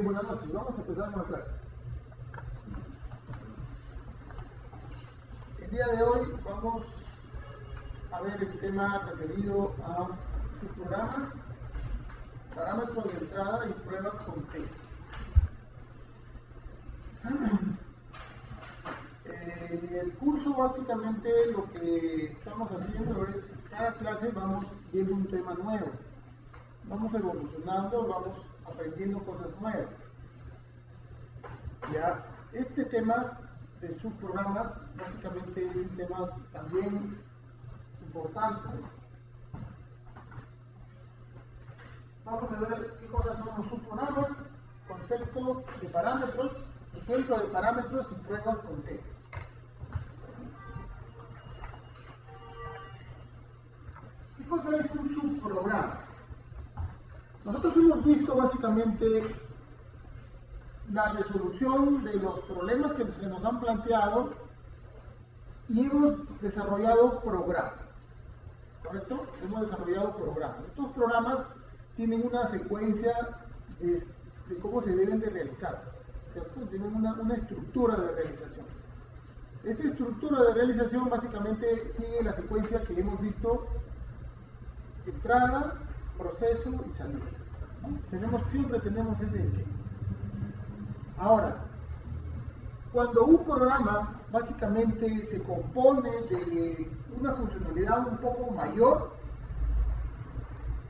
Bien, buenas noches. Vamos a empezar con la clase. El día de hoy vamos a ver el tema referido a subprogramas, parámetros de entrada y pruebas con test. En el curso básicamente lo que estamos haciendo es, cada clase vamos viendo un tema nuevo. Vamos evolucionando, vamos aprendiendo cosas nuevas. Ya, este tema de subprogramas básicamente es un tema también importante. Vamos a ver qué cosas son los subprogramas, concepto de parámetros, ejemplo de parámetros y pruebas con test. ¿Qué cosa es un subprograma? Nosotros hemos visto básicamente la resolución de los problemas que se nos han planteado y hemos desarrollado programas, ¿correcto? Hemos desarrollado programas. Estos programas tienen una secuencia de cómo se deben de realizar, ¿cierto? Tienen una estructura de realización. Esta estructura de realización básicamente sigue la secuencia que hemos visto: entrada, proceso y salida, ¿no? Siempre tenemos ese esquema. Ahora, cuando un programa básicamente se compone de una funcionalidad un poco mayor,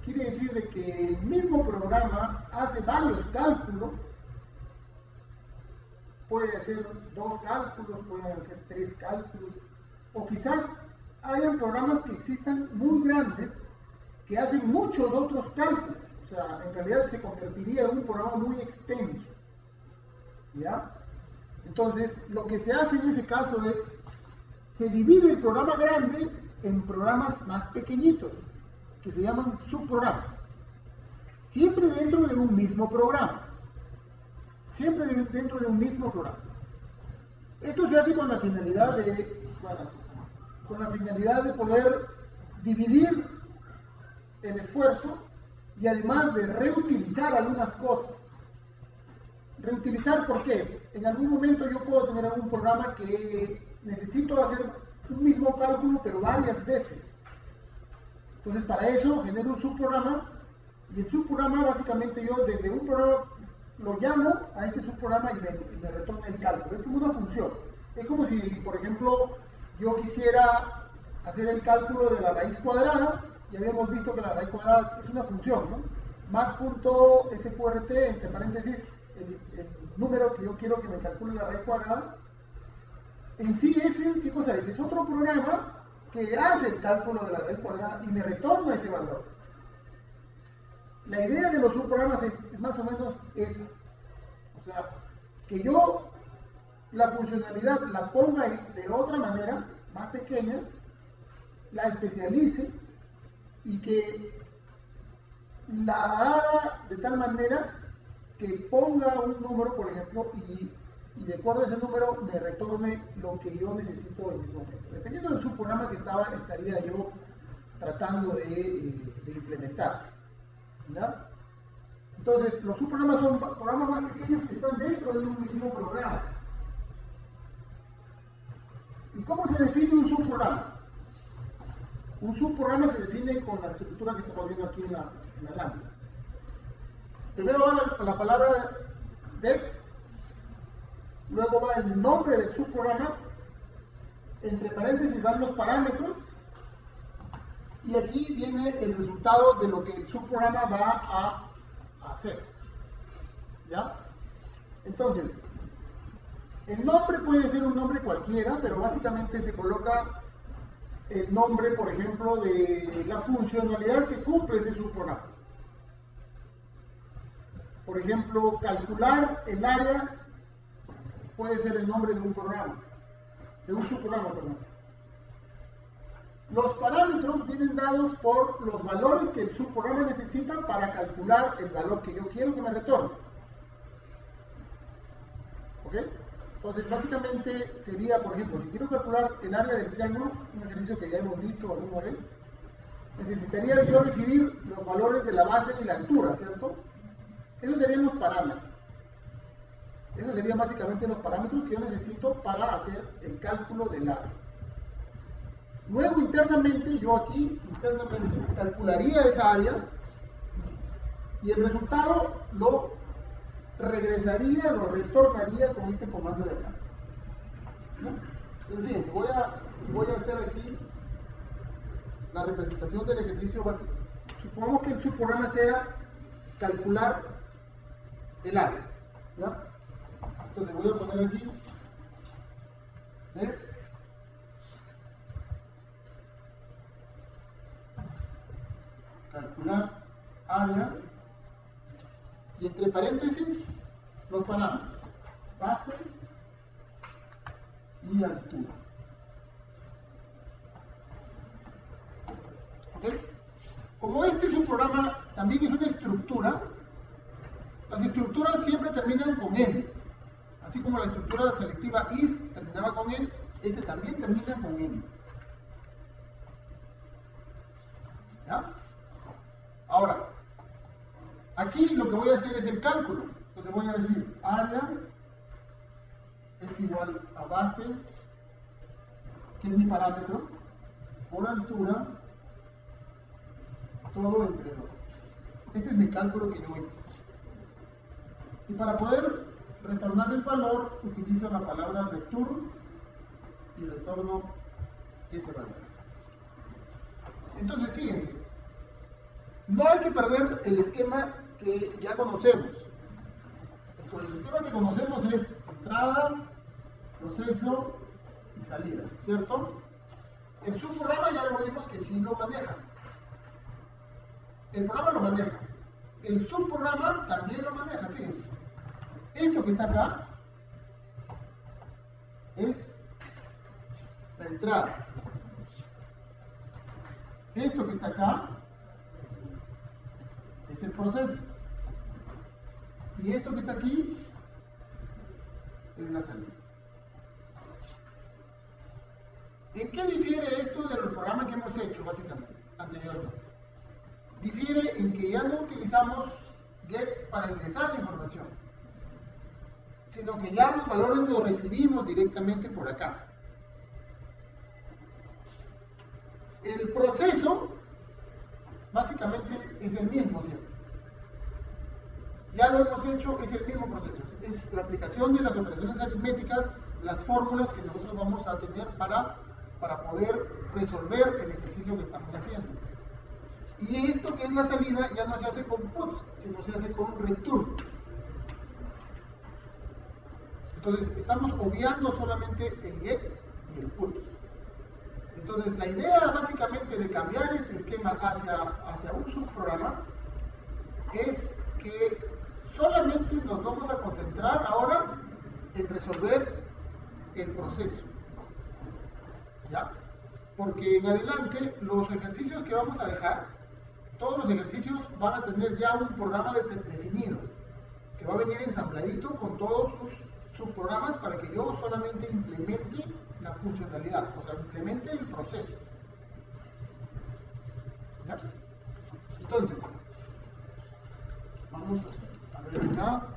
quiere decir de que el mismo programa hace varios cálculos, puede hacer 2 cálculos, pueden hacer 3 cálculos, o quizás hayan programas que existan muy grandes que hacen muchos otros cálculos. O sea, en realidad se convertiría en un programa muy extenso, ¿ya? Entonces, lo que se hace en ese caso es, se divide el programa grande en programas más pequeñitos, que se llaman subprogramas, siempre dentro de un mismo programa, siempre dentro de un mismo programa. Esto se hace con la finalidad de poder dividir el esfuerzo y además de reutilizar algunas cosas. Reutilizar, ¿por qué? En algún momento yo puedo tener algún programa que necesito hacer un mismo cálculo pero varias veces. Entonces para eso genero un subprograma, y el subprograma básicamente yo desde un programa lo llamo a ese subprograma y me retorna el cálculo. Es como una función. Es como si, por ejemplo, yo quisiera hacer el cálculo de la raíz cuadrada, y habíamos visto que la raíz cuadrada es una función, ¿no? Mat.sqrt, entre paréntesis, el número que yo quiero que me calcule la raíz cuadrada. En sí, ¿qué cosa es? Es otro programa que hace el cálculo de la raíz cuadrada y me retorna ese valor. La idea de los subprogramas es más o menos esa. O sea, que yo la funcionalidad la ponga de otra manera, más pequeña, la especialice y que la haga de tal manera que ponga un número, por ejemplo, y de acuerdo a ese número me retorne lo que yo necesito en ese momento. Dependiendo del subprograma que estaría yo tratando de implementar, ¿ya? Entonces, los subprogramas son programas más pequeños que están dentro de un mismo programa. ¿Y cómo se define un subprograma? Un subprograma se define con la estructura que estamos viendo aquí en la lámina. Primero va la palabra def, luego va el nombre del subprograma, entre paréntesis van los parámetros, y aquí viene el resultado de lo que el subprograma va a hacer, ¿ya? Entonces, el nombre puede ser un nombre cualquiera, pero básicamente se coloca el nombre, por ejemplo, de la funcionalidad que cumple ese subprograma. Por ejemplo, calcular el área puede ser el nombre de un programa, de un subprograma, perdón. Los parámetros vienen dados por los valores que el subprograma necesita para calcular el valor que yo quiero que me retorne. ¿Ok? Entonces, básicamente sería, por ejemplo, si quiero calcular el área del triángulo, un ejercicio que ya hemos visto alguna vez, necesitaría yo recibir los valores de la base y la altura, ¿cierto? Esos serían los parámetros. Esos serían básicamente los parámetros que yo necesito para hacer el cálculo del área. Luego internamente, yo aquí internamente calcularía esa área y el resultado lo regresaría, lo retornaría con este comando de acá. ¿No? Entonces, fíjense, voy a hacer aquí la representación del ejercicio básico. Supongamos que el subprograma sea calcular el área. ¿Ya? Entonces voy a poner aquí calcular área y entre paréntesis los parámetros base y altura. ¿Ok? Como este es un programa, también es una estructura, las estructuras siempre terminan con n. Así como la estructura selectiva if terminaba con n, este también termina con n. ¿Ya? Ahora, aquí lo que voy a hacer es el cálculo. Entonces voy a decir área es igual a base, que es mi parámetro, por altura, todo entre 2. Este es mi cálculo que yo hice. Y para poder retornar el valor, utilizo la palabra return y retorno ese valor. Entonces, fíjense, no hay que perder el esquema que ya conocemos. El esquema que conocemos es entrada, proceso y salida, ¿cierto? El subprograma ya lo vimos que sí lo maneja. El programa lo maneja. El subprograma también lo maneja, fíjense. Esto que está acá es la entrada. Esto que está acá es el proceso. Y esto que está aquí es la salida. ¿En qué difiere esto de los programas que hemos hecho, básicamente, anteriormente? Difiere en que ya no utilizamos gets para ingresar la información, sino que ya los valores los recibimos directamente por acá. El proceso, básicamente, es el mismo siempre. Ya lo hemos hecho, es el mismo proceso. Es la aplicación de las operaciones aritméticas, las fórmulas que nosotros vamos a tener para poder resolver el ejercicio que estamos haciendo. Y esto que es la salida ya no se hace con put, sino se hace con return. Entonces estamos obviando solamente el get y el put. Entonces la idea básicamente de cambiar este esquema hacia un subprograma es que solamente nos vamos a concentrar ahora en resolver el proceso. ¿Ya? Porque en adelante los ejercicios que vamos a dejar, todos los ejercicios van a tener ya un programa definido, que va a venir ensambladito con todos sus subprogramas para que yo solamente implemente la funcionalidad, o sea, implemente el proceso. ¿Ya? Entonces, vamos a ver acá.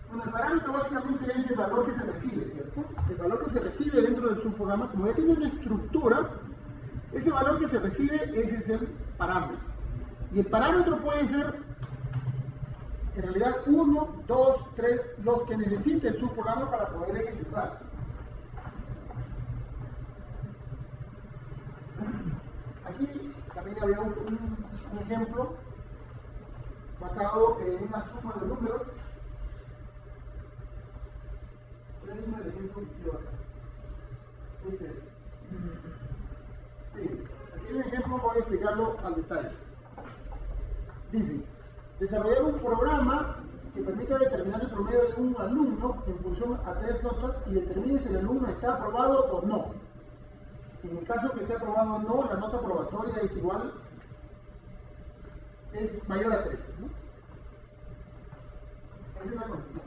Bueno, el parámetro básicamente es el valor que se recibe, ¿cierto? El valor que se recibe dentro del subprograma, como ya tiene una estructura, ese valor que se recibe, ese es el parámetro. Y el parámetro puede ser, en realidad, 1, 2, 3, los que necesite el subprograma para poder ejecutarse. Aquí también había un ejemplo basado en una suma de números. El ejemplo que yo acá. Sí, aquí hay un ejemplo, voy a explicarlo al detalle. Dice, desarrollar un programa que permita determinar el promedio de un alumno en función a 3 notas y determine si el alumno está aprobado o no. En el caso que esté aprobado o no, la nota probatoria es igual, es mayor a 3, ¿no? Esa es la condición.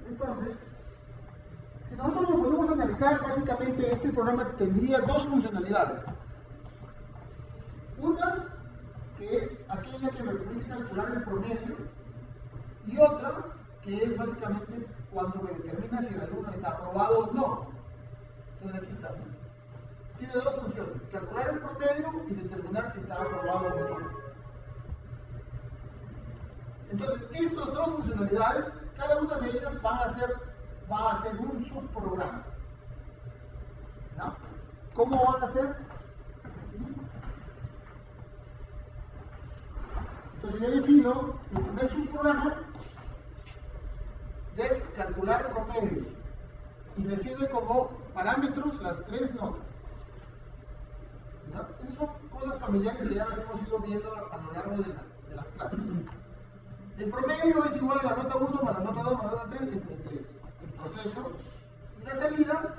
Entonces, si nosotros nos podemos analizar, básicamente este programa tendría dos funcionalidades. Una, que es aquella que me permite calcular el promedio, y otra que es básicamente cuando me determina si el alumno está aprobado o no. Entonces aquí está. Tiene dos funciones, calcular el promedio y determinar si está aprobado o no. Entonces, estas dos funcionalidades, cada una de ellas va a ser un subprograma. ¿No? ¿Cómo van a ser? Entonces yo defino el primer subprograma de calcular el promedio y recibe como parámetros las tres notas. ¿No? Esas son cosas familiares que ya las hemos ido viendo a lo largo de las clases. El promedio es igual a la nota 1 más la nota 2 más la nota 3 entre 3. El proceso y la salida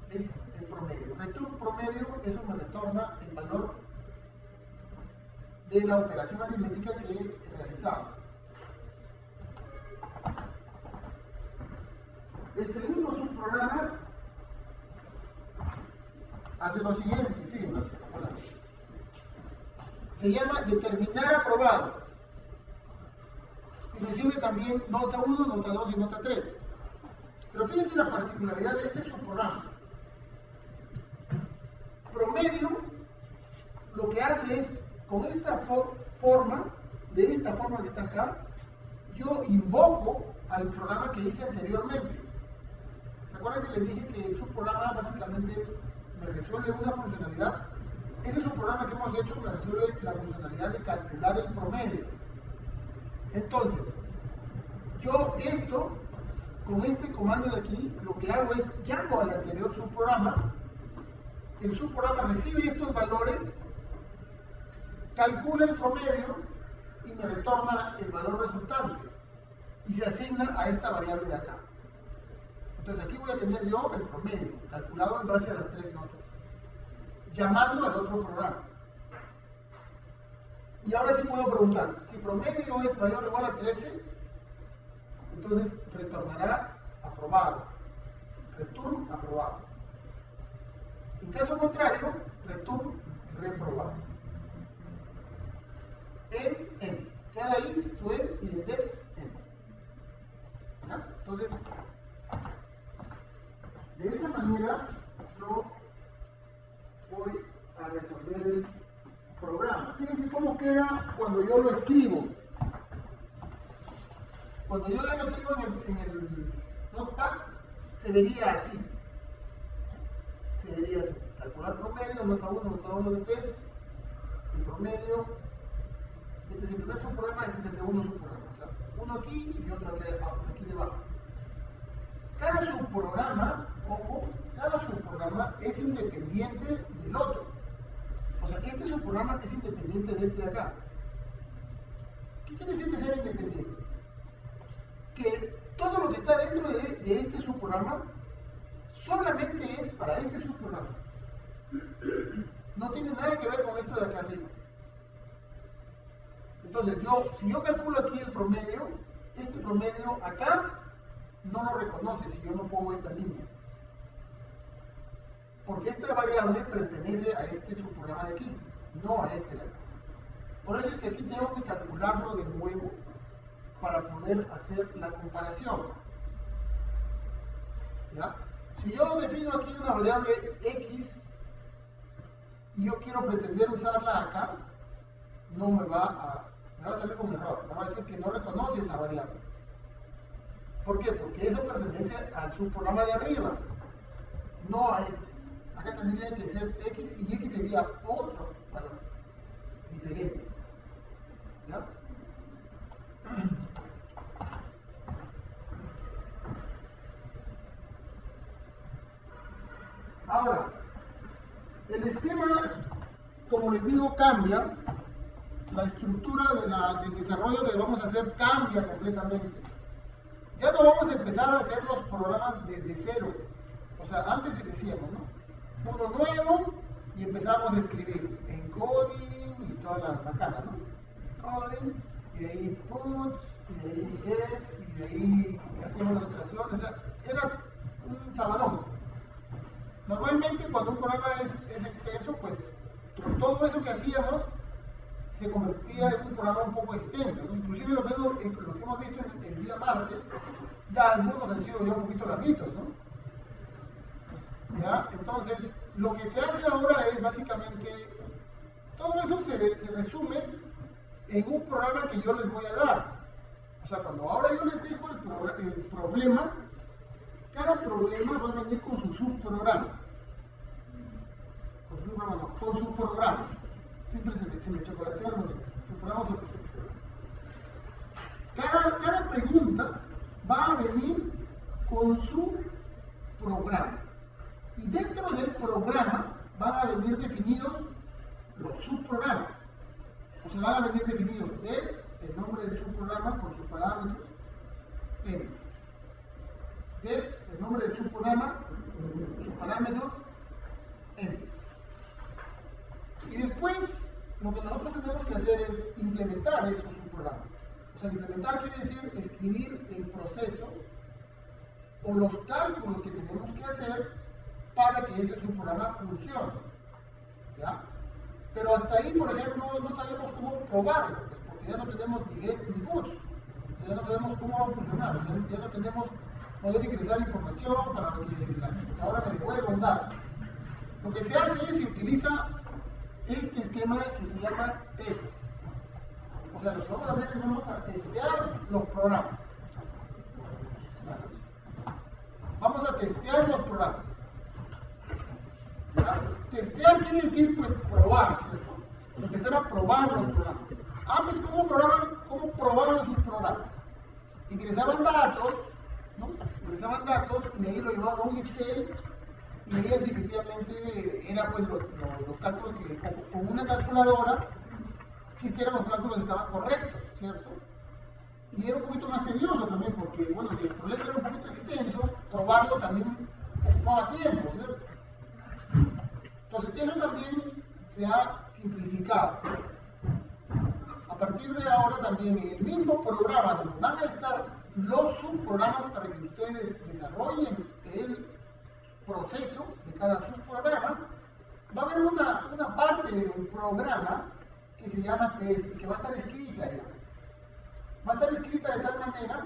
es el promedio. Return promedio, eso me retorna el valor de la operación aritmética que he realizado. El segundo subprograma hace lo siguiente, fíjense. Se llama determinar aprobado. Y recibe también nota 1, nota 2 y nota 3. Pero fíjense la particularidad de este subprograma. Promedio lo que hace es, con esta forma, de esta forma que está acá, yo invoco al programa que hice anteriormente. ¿Se acuerdan que les dije que el subprograma básicamente me resuelve una funcionalidad? Ese subprograma que hemos hecho me resuelve la funcionalidad de calcular el promedio. Entonces, yo esto, con este comando de aquí, lo que hago es, llamo al anterior subprograma, el subprograma recibe estos valores, calcula el promedio y me retorna el valor resultante y se asigna a esta variable de acá. Entonces aquí voy a tener yo el promedio, calculado en base a las tres notas, llamando al otro programa. Y ahora sí puedo preguntar, si promedio es mayor o igual a 13, entonces retornará aprobado, return aprobado. En caso contrario, return reprobado. En. Queda ahí, tu en y el def en. ¿Ya? Entonces, de esa manera yo voy a resolver el programa. Fíjense cómo queda cuando yo lo escribo. Cuando yo ya lo tengo en el notepad, se vería así. Se vería así. Calcular promedio, nota 1, nota 1 de 3, el promedio. Este es el primer subprograma, este es el segundo subprograma. O sea, uno aquí y otro aquí debajo. Cada subprograma, ojo, cada subprograma es independiente del otro. O sea, este subprograma es independiente de este de acá. ¿Qué quiere decir que sea independiente? Que todo lo que está dentro de este subprograma solamente es para este subprograma. No tiene nada que ver con esto de acá arriba. Entonces, si yo calculo aquí el promedio, este promedio acá no lo reconoce si yo no pongo esta línea. Porque esta variable pertenece a este subprograma de aquí, no a este de acá. Por eso es que aquí tengo que calcularlo de nuevo para poder hacer la comparación. ¿Ya? Si yo defino aquí una variable x y yo quiero pretender usarla acá, no me va a salir con error, me va a decir que no reconoce esa variable. ¿Por qué? Porque eso pertenece al subprograma de arriba, no a este. Acá tendría que ser x y x sería otro valor diferente. ¿Ya? Ahora, el esquema, como les digo, cambia. La estructura del desarrollo que vamos a hacer cambia completamente. Ya no vamos a empezar a hacer los programas desde cero. O sea, antes decíamos, ¿no? Uno nuevo y empezamos a escribir encoding y todas las bacanas, ¿no? Encoding, y de ahí puts, y de ahí gets, y de ahí hacíamos las operaciones. O sea, era un sabanón. Normalmente cuando un programa es extenso, pues con todo eso que hacíamos, se convertía en un programa un poco extenso, ¿no? Inclusive lo que hemos visto en el día martes, ya algunos han sido ya un poquito larguitos, ¿no? ¿Ya? Entonces, lo que se hace ahora es básicamente, todo eso se resume en un programa que yo les voy a dar. O sea, cuando ahora yo les dejo el problema, cada problema va a venir con su subprograma. Con su programa. Siempre se me chocolatean los subprogramas. Cada pregunta va a venir con su programa. Y dentro del programa van a venir definidos los subprogramas. O sea, van a venir definidos el nombre del subprograma con sus parámetros, el nombre del subprograma, sus parámetros, y después lo que nosotros tenemos que hacer es implementar esos subprogramas. O sea, implementar quiere decir escribir el proceso o los cálculos que tenemos que hacer para que ese subprograma funcione. ¿Ya? Pero hasta ahí, por ejemplo, no sabemos cómo probarlo, porque ya no tenemos ni get ni push, ya no sabemos cómo va a funcionar, ya no tenemos poder ingresar información para que la computadora me devuelva un dato. Lo que se hace es se utiliza este esquema que se llama test. O sea, lo que vamos a hacer es vamos a testear los programas. Vamos a testear los programas. ¿Ya? Testear quiere decir, pues, probar, ¿cierto? Empezar a probar los programas. Antes, ¿cómo probaban sus programas? Ingresaban datos, ¿no? Ingresaban datos y de ahí lo llevaban a un Excel y veían si efectivamente era, pues, los cálculos que con una calculadora, si es que los cálculos estaban correctos, ¿cierto? Y era un poquito más tedioso también, porque, bueno, si el problema era un poquito extenso, probarlo también ocupaba tiempo, ¿cierto? Entonces, eso también se ha simplificado. A partir de ahora también en el mismo programa donde van a estar los subprogramas para que ustedes desarrollen el proceso de cada subprograma, va a haber una parte del programa que se llama test, que va a estar escrita ya. Va a estar escrita de tal manera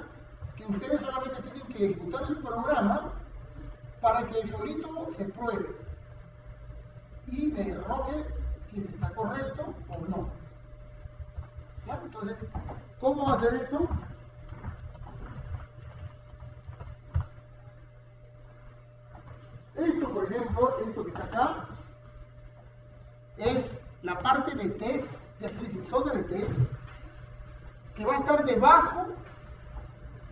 que ustedes solamente tienen que ejecutar el programa para que solito se pruebe y me arroje si está correcto o no. ¿Ya? Entonces, ¿cómo hacer eso? Esto, por ejemplo, esto que está acá, es la parte de test, de zona de test, que va a estar debajo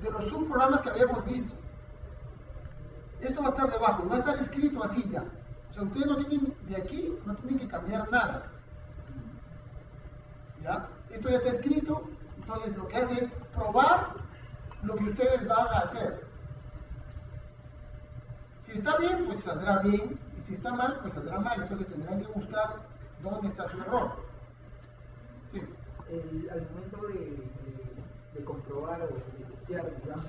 de los subprogramas que habíamos visto. Esto va a estar debajo, va a estar escrito así ya. O sea, ustedes no tienen, de aquí, no tienen que cambiar nada. ¿Ya? Esto ya está escrito, entonces lo que hace es probar lo que ustedes van a hacer. Si está bien, pues saldrá bien, y si está mal, pues saldrá mal, entonces tendrán que buscar dónde está su error. Sí. Al momento de comprobar o de testear, digamos,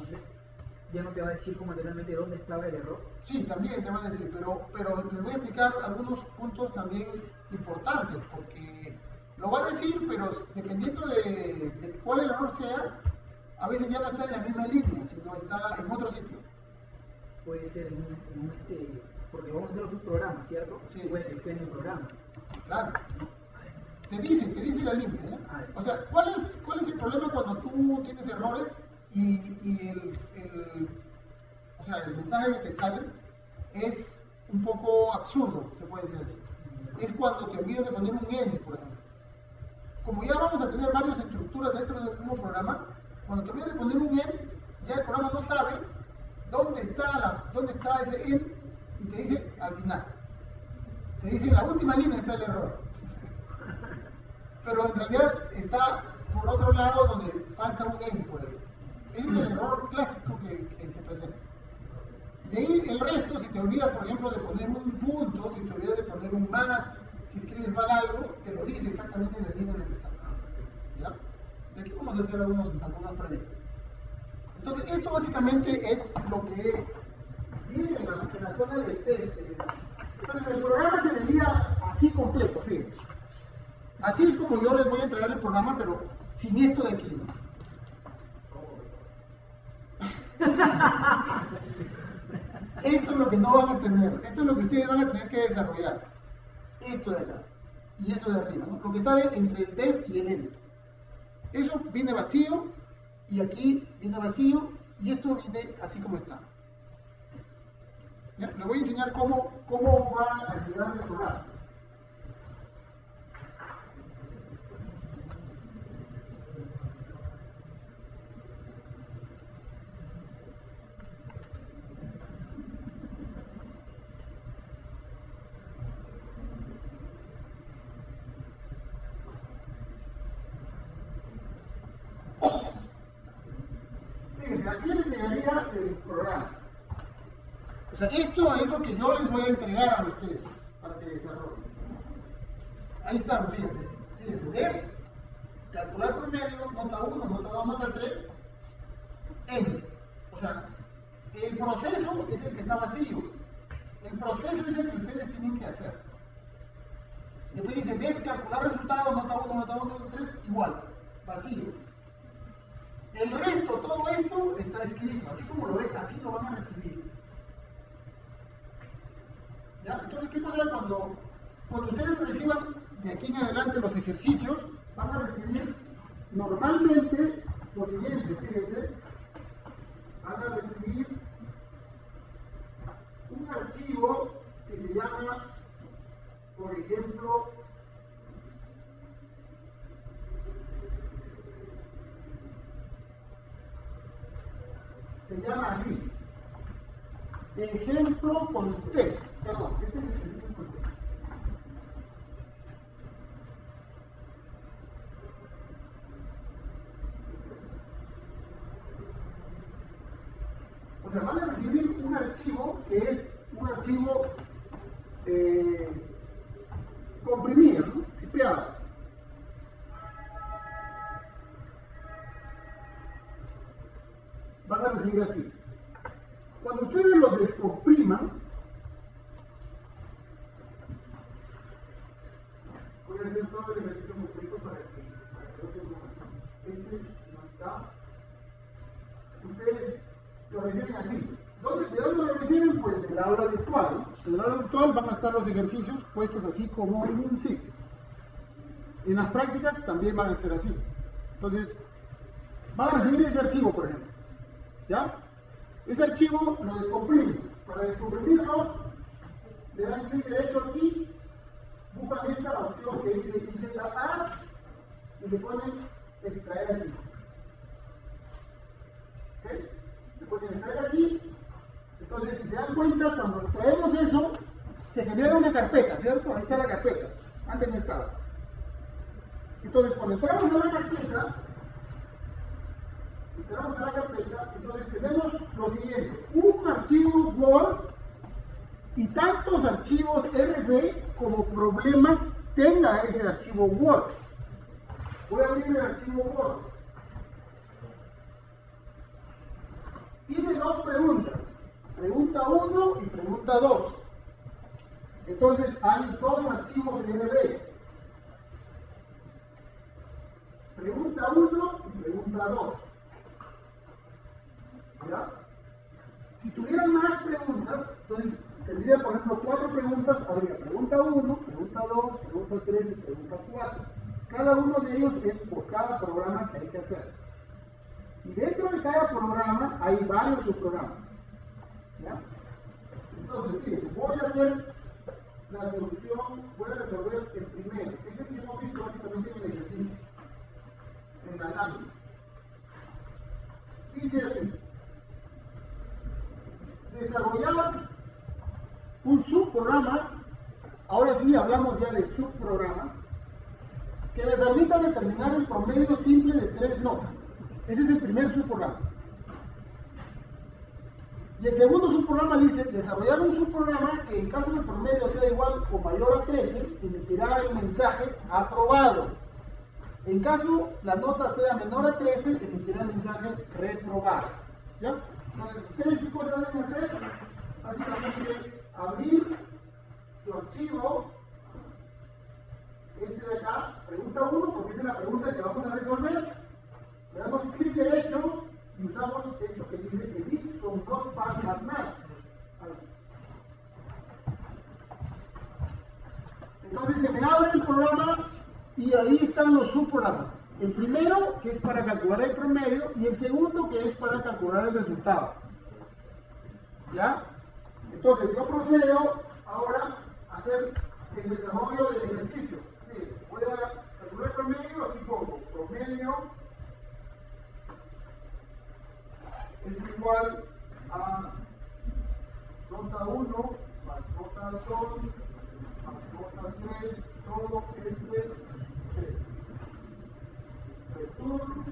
ya no te va a decir como anteriormente dónde estaba el error. Sí, también te va a decir, pero les voy a explicar algunos puntos también importantes, porque lo va a decir, pero dependiendo de cuál el error sea, a veces ya no está en la misma línea, sino está en otro sitio. Puede ser porque vamos a hacer los programas, ¿cierto? Sí. Puede que esté en el programa. Claro. Te dice la línea, ¿eh? O sea, ¿cuál es el problema cuando tú tienes errores y el mensaje que te sale es un poco absurdo, se puede decir así? Es cuando te olvidas de poner un N, por ejemplo. Como ya vamos a tener varias estructuras dentro del mismo programa, cuando te olvidas de poner un N, ya el programa no sabe dónde está ese N y te dice al final. Te dice en la última línea está el error. Pero en realidad está por otro lado donde falta un N por ahí. Ese es el error clásico que se presenta. De ahí el resto, si te olvidas, por ejemplo, de poner un punto, si te olvidas de poner un más, si escribes mal algo, te lo dice exactamente en el línea en el que está. ¿Ya? Y aquí vamos a hacer algunas preguntas. Entonces, esto básicamente es lo que viene en la zona de test. Entonces, el programa se veía así completo, fíjense. Así es como yo les voy a entregar el programa, pero sin esto de aquí, ¿no? Esto es lo que no van a tener, esto es lo que ustedes van a tener que desarrollar. Esto de acá y eso de arriba, ¿no? Lo que está entre el def y el end. Eso viene vacío y aquí viene vacío y esto viene así como está. ¿Ya? Les voy a enseñar cómo va a llegar el programa. Fíjense, así les llegaría el programa. O sea, esto es lo que yo les voy a entregar a ustedes para que desarrollen. Ahí están, fíjense. Fíjense, def, calcular promedio, nota 1, nota 2, nota 3, n. O sea, el proceso es el que está vacío. El proceso es el que ustedes tienen que hacer. Después dice def, calcular resultados, nota 1, nota 2, nota 3, igual, vacío. El resto, todo esto está escrito, así como lo ven, así lo van a recibir. ¿Ya? Entonces, ¿qué pasa cuando ustedes reciban de aquí en adelante los ejercicios? Van a recibir normalmente lo siguiente, fíjense, van a recibir un archivo que se llama, por ejemplo, se llama así, ejemplo con test, perdón, este es el ejercicio con test. O sea, van a recibir un archivo que es un archivo comprimido, ¿no? Cipriano. Van a recibir así. Cuando ustedes lo descompriman, voy a hacer todo el ejercicio completo para que lo tengan. Este no está. Ustedes lo reciben así. ¿De dónde lo reciben? Pues del aula virtual, ¿no? En el aula virtual van a estar los ejercicios puestos así como en un sitio. En las prácticas también van a ser así. Entonces, van a recibir ese archivo, por ejemplo. ¿Ya? Ese archivo lo descomprimen. Para descomprimirlo, le dan clic derecho aquí, buscan esta opción que dice IZA y le ponen extraer aquí. ¿Ok? Le ponen extraer aquí. Entonces, si se dan cuenta, cuando extraemos eso, se genera una carpeta, ¿cierto? Ahí está la carpeta. Antes no estaba. Entonces, cuando entramos a la carpeta, entonces tenemos lo siguiente: un archivo Word y tantos archivos RB como problemas tenga ese archivo Word. Voy a abrir el archivo Word. Tiene dos preguntas, pregunta 1 y pregunta 2. Entonces hay dos archivos RB. Pregunta 1 y pregunta 2. ¿Ya? Si tuvieran más preguntas, entonces tendría, por ejemplo, 4 preguntas, habría pregunta 1, pregunta 2, pregunta 3 y pregunta 4. Cada uno de ellos es por cada programa que hay que hacer. Y dentro de cada programa hay varios subprogramas. ¿Ya? Entonces, fíjense, voy a hacer la solución, voy a resolver el primero. Es el que hemos visto básicamente en el ejercicio, en la lámina. Dice así: desarrollar un subprograma, ahora sí hablamos ya de subprogramas, que me permita determinar el promedio simple de 3 notas. Ese es el primer subprograma. Y el segundo subprograma dice: desarrollar un subprograma que en caso de promedio sea igual o mayor a 13, emitirá el mensaje aprobado. En caso la nota sea menor a 13, emitirá el mensaje reprobado. ¿Ya? Entonces, ¿ustedes qué cosa deben hacer? Básicamente, abrir tu archivo, este de acá, programa y ahí están los subprogramas. El primero, que es para calcular el promedio, y el segundo, que es para calcular el resultado. ¿Ya? Entonces, yo procedo ahora a hacer el desarrollo del ejercicio. Miren, voy a calcular el promedio, aquí pongo promedio es igual a nota 1 más nota 2 más nota 3, todo entre 3. Return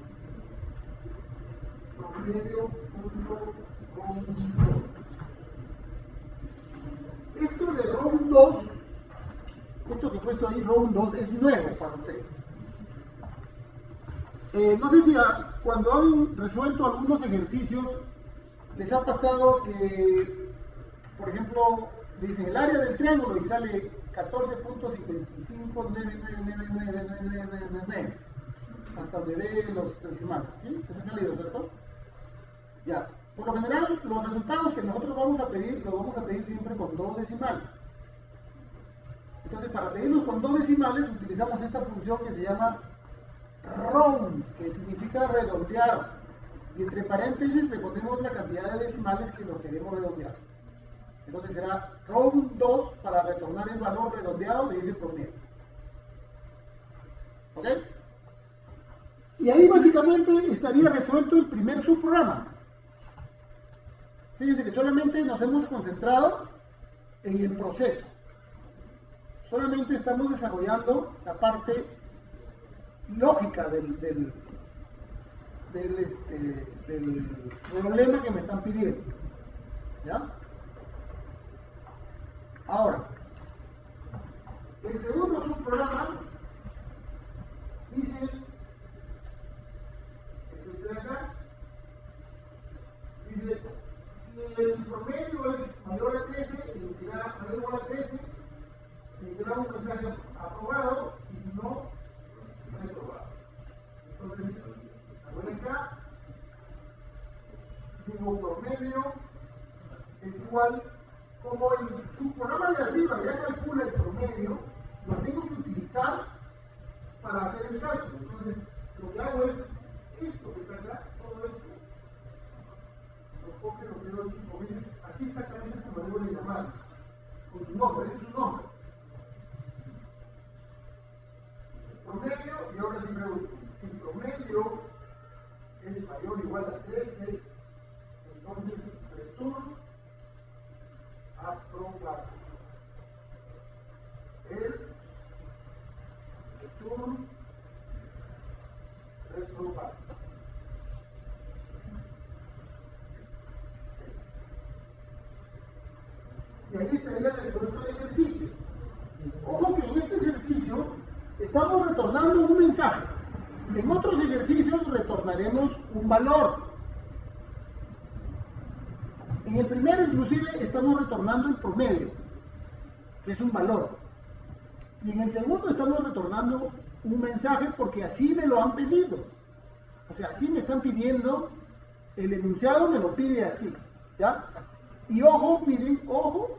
promedio punto round 2. Esto de round 2, esto que he puesto ahí, round 2, es nuevo para ustedes. No sé si cuando han resuelto algunos ejercicios les ha pasado que, por ejemplo, dicen el área del triángulo y sale 14.55999999 hasta donde dé los decimales, ¿sí? ¿Les ha salido, cierto? Ya. Por lo general, los resultados que nosotros vamos a pedir, los vamos a pedir siempre con 2 decimales. Entonces, para pedirlos con 2 decimales, utilizamos esta función que se llama round, que significa redondear. Y entre paréntesis le ponemos la cantidad de decimales que lo queremos redondear. Entonces será round 2 para retornar el valor redondeado de ese promedio. ¿Ok? Y ahí básicamente estaría resuelto el primer subprograma. Fíjense que solamente nos hemos concentrado en el proceso. Solamente estamos desarrollando la parte lógica del problema que me están pidiendo. ¿Ya? Ahora, el segundo subprograma dice, es este de acá, dice, si el promedio es mayor a 13, emitirá mayor o igual a 13, emitirá un mensaje aprobado, y si no, reprobado. Entonces, voy acá, digo promedio es igual, como el subprograma de arriba ya calcula el promedio, lo tengo que utilizar para hacer el cálculo. Entonces, lo que hago es esto que está acá, todo esto, lo copio, lo pego aquí, como dices, así exactamente es como debo de llamar, con su nombre, ese es su nombre. Promedio, y ahora sí pregunto, si promedio es mayor o igual a 13, entonces return aprobado. Else return reprobado. Y ahí estaría resuelto el ejercicio. Ojo que en este ejercicio estamos retornando un mensaje. En otros ejercicios retornaremos un valor. En el primero inclusive estamos retornando el promedio, que es un valor. Y en el segundo estamos retornando un mensaje porque así me lo han pedido. O sea, así me están pidiendo, el enunciado me lo pide así. ¿Ya? Y ojo, miren, ojo,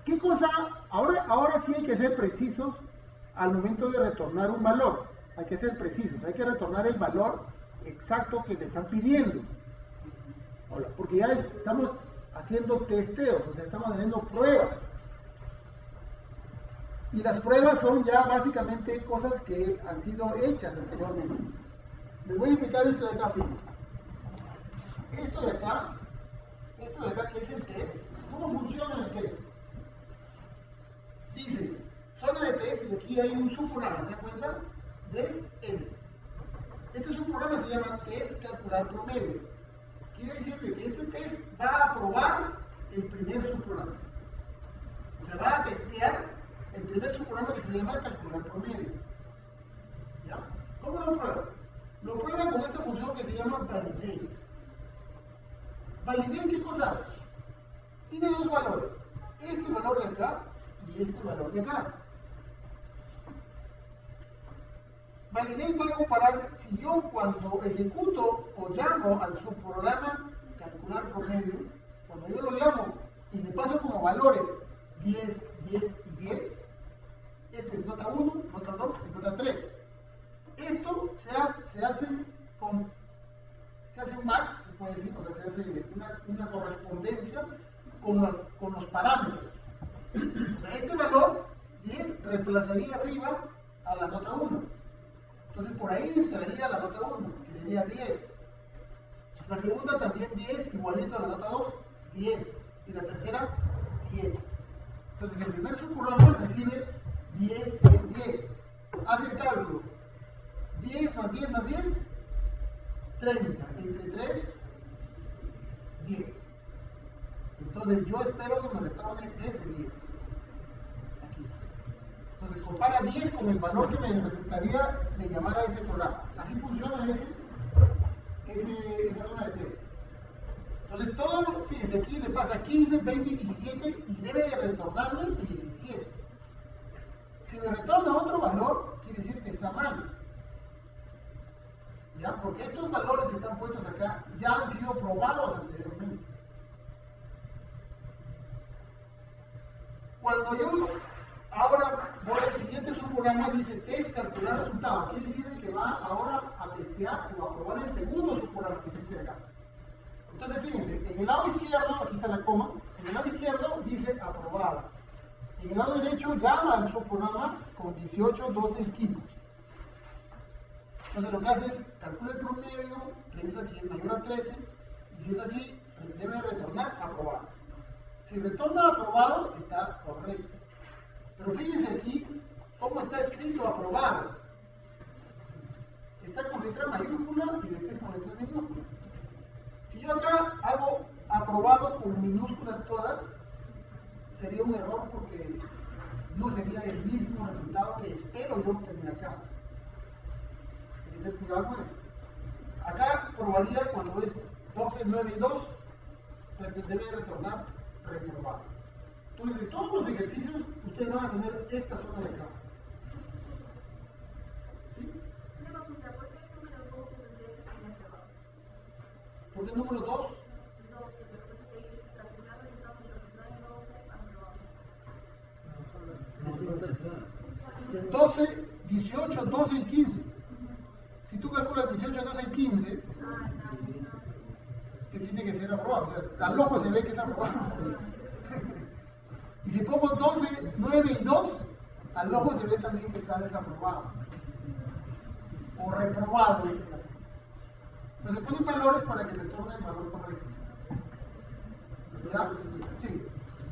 ¿qué cosa? Ahora sí hay que ser precisos al momento de retornar un valor. Hay que ser precisos, hay que retornar el valor exacto que me están pidiendo. Porque ya estamos haciendo testeos, o sea, estamos haciendo pruebas. Y las pruebas son ya básicamente cosas que han sido hechas anteriormente. Les voy a explicar esto de acá, fíjense. Esto de acá que es el test, ¿cómo funciona el test? Dice, zona de test, y aquí hay un subprograma, ¿se dan cuenta? De L. Este subprograma se llama test calcular promedio. Quiere decir que este test va a probar el primer subprograma. O sea, va a testear el primer subprograma que se llama calcular promedio. ¿Ya? ¿Cómo lo prueba? Lo prueba con esta función que se llama validate. ¿Validate qué cosa hace? Tiene dos valores. Este valor de acá y este valor de acá. Validate va a comparar si yo cuando ejecuto o llamo al subprograma calcular promedio, cuando yo lo llamo y le paso como valores 10, 10 y 10, este es nota una correspondencia con los parámetros. O sea, este valor 10 reemplazaría arriba a la nota 1. Entonces por ahí entraría la nota 1, que sería 10. La segunda también 10, igualito a la nota 2, 10. Y la tercera, 10. Entonces el primer subprograma recibe 10, 10, 10. Hace el cálculo. 10 más 10 más 10, 30. Entre 3, 10. Entonces yo espero que me retorne ese 10. Aquí. Entonces compara 10 con el valor que me resultaría de llamar a ese programa. Así funciona esa zona de test. Entonces todo, fíjense, aquí le pasa 15, 20 y 17 y debe de retornarme 17. Si me retorna otro valor, quiere decir que está mal. ¿Ya? Porque estos valores que están puestos acá ya han sido probados anteriormente. Cuando yo ahora voy al siguiente subprograma, dice test calcular resultado. Quiere decir que va ahora a testear o a probar el segundo subprograma que existe acá. Entonces fíjense, en el lado izquierdo, aquí está la coma, en el lado izquierdo dice aprobada. En el lado derecho llama al subprograma con 18, 12 y 15. Entonces lo que hace es calcula el promedio, revisa si es mayor a 13 y si es así, debe retornar aprobado. Si retorna aprobado, está correcto. Pero fíjense aquí cómo está escrito aprobado. Está con letra mayúscula y después con letra minúscula. Si yo acá hago aprobado con minúsculas todas, sería un error porque no sería el mismo resultado que espero yo obtener acá. Hay que tener cuidado con eso. Acá probaría cuando es 12, 9 y 2, debe retornar reprobado. Entonces, en todos los ejercicios, ustedes van a tener esta zona de acá. ¿Sí? ¿Por qué el número 2? 12, 18, 12 y 15. Si tú calculas 18, 12 y 15, que tiene que ser aprobado. O sea, al ojo se ve que es aprobado. Y si pongo 12, 9 y 2, al ojo se ve también que está desaprobado. O reprobado. Entonces ponen valores para que retorne el valor correcto. ¿Ya? Sí.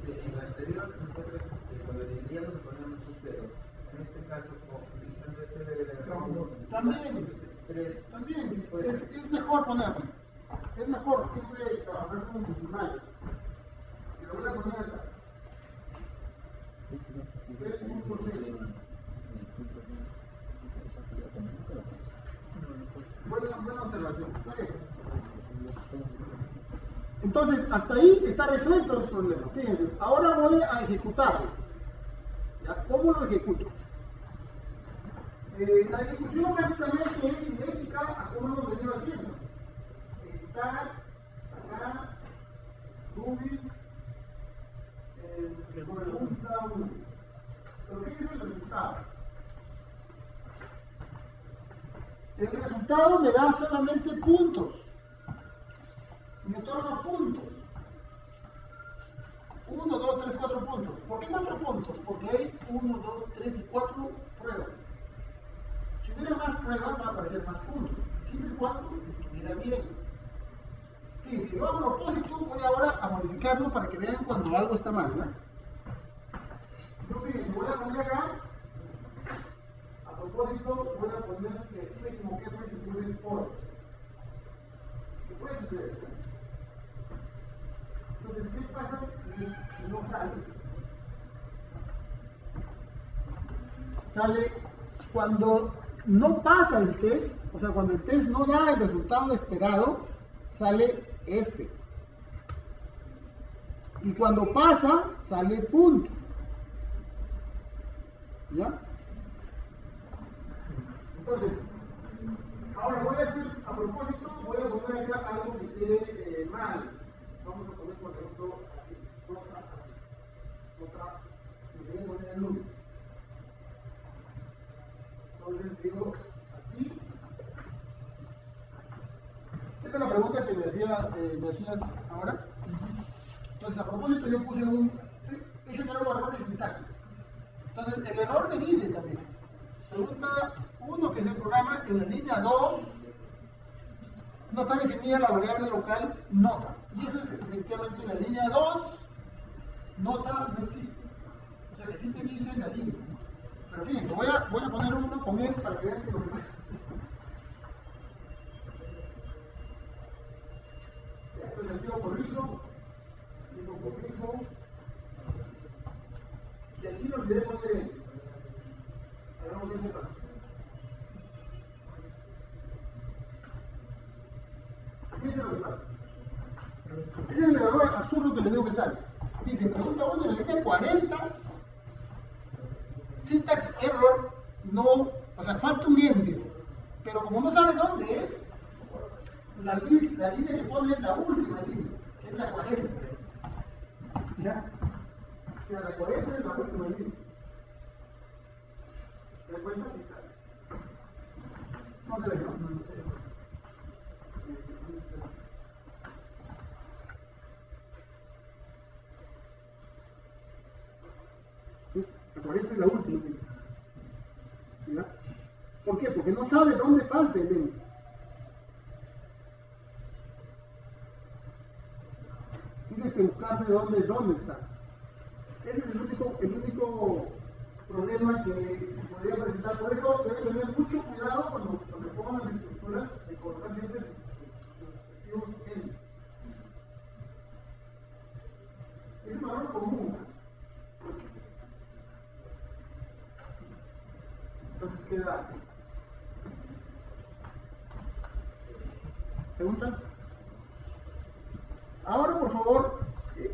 En la anterior, nosotros cuando dividíamos poníamos un 0. En este caso, utilizando ese También, es mejor ponerlo. Es mejor siempre trabajar con decimales. Y lo voy a poner acá. 3.6. Buena observación. Entonces, hasta ahí está resuelto el problema. Fíjense, ahora voy a ejecutarlo. ¿Ya? ¿Cómo lo ejecuto? La ejecución básicamente es idéntica a cómo hemos venido haciendo. Ejecutar, acá, Ruby, pregunta 1. Pero fíjense el resultado. El resultado me da solamente puntos. Me otorga puntos. 1, 2, 3, 4 puntos. ¿Por qué 4 puntos? Porque hay 1, 2, 3 y 4 pruebas. Si hubiera más pruebas, va a aparecer más puntos. Siempre y cuando estuviera bien. Fíjense, yo a propósito voy ahora a modificarlo para que vean cuando algo está mal, ¿no? Yo fíjense, voy a poner acá. A propósito, voy a poner que me equivoqué, pues, y puse el for. ¿Qué puede suceder? Entonces, ¿qué pasa si no sale? Sale cuando no pasa el test, o sea, cuando el test no da el resultado esperado, sale F. Y cuando pasa, sale punto. ¿Ya? Entonces, ahora voy a hacer, a propósito, voy a poner acá algo que esté mal. Vamos a poner, por ejemplo, así, nota así, nota, y voy a poner el 1. Entonces digo así. Esa es la pregunta que me decía me hacías ahora. Entonces, a propósito, yo puse he generado errores sintácticos. Entonces, el error me dice también, pregunta 1, que es el programa, en la línea 2, no está definida la variable local nota. Y eso es efectivamente en la línea 2, nota no existe. O sea que sí te dice la línea. Pero fíjense, voy a poner uno con él para que vean que lo que pasa. Entonces aquí lo corrijo, y aquí me olvidé poner él. Ahora vamos a ver qué pasa. Fíjense lo que pasa. Ese es el error absurdo que le digo que sale. Dice, pregunta 1, en la línea 40, syntax error, no, o sea, falta un índice. Pero como no sabe dónde es, la línea que pone es la última línea, que es la 40. ¿Ya? O sea, la 40 es la última línea. ¿Se dan cuenta? No se ve, ¿no? No se ve. La 40 es la última línea. ¿Ya? ¿Por qué? Porque no sabe dónde falta el índice. Tienes que buscar de dónde está. Ese es el único problema que se podría presentar. Por eso debe tener mucho cuidado cuando pongan las estructuras de colocar siempre sus respectivos n. Es un error común. Entonces queda así. ¿Preguntas? Ahora, por favor,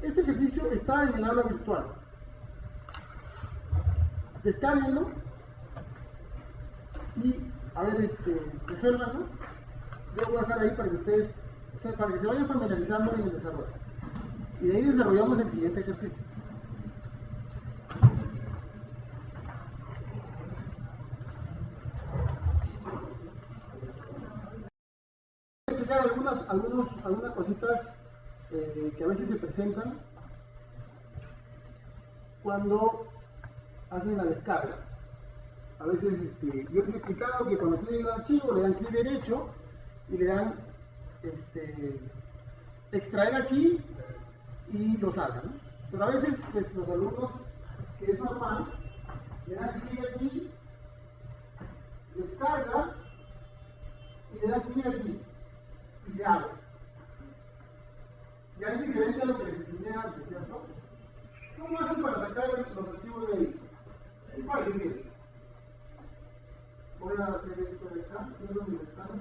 este ejercicio está en el aula virtual. Descárguenlo y, a ver, resuélvanlo. Yo lo voy a dejar ahí para que ustedes, o sea, para que se vayan familiarizando en el desarrollo. Y de ahí desarrollamos el siguiente ejercicio. Voy a explicar algunas cositas que a veces se presentan cuando hacen la descarga. A veces yo les he explicado que cuando tienen el archivo le dan clic derecho y le dan extraer aquí y lo sacan, ¿no? Pero a veces pues, los alumnos, que es normal, le dan clic aquí, descarga y le dan clic aquí y se abre. Ya es diferente a lo que les enseñé antes, ¿cierto? ¿Cómo hacen para sacar los archivos de ahí? Es fácil, miren. Voy a hacer esto de acá, cierro mi ventana.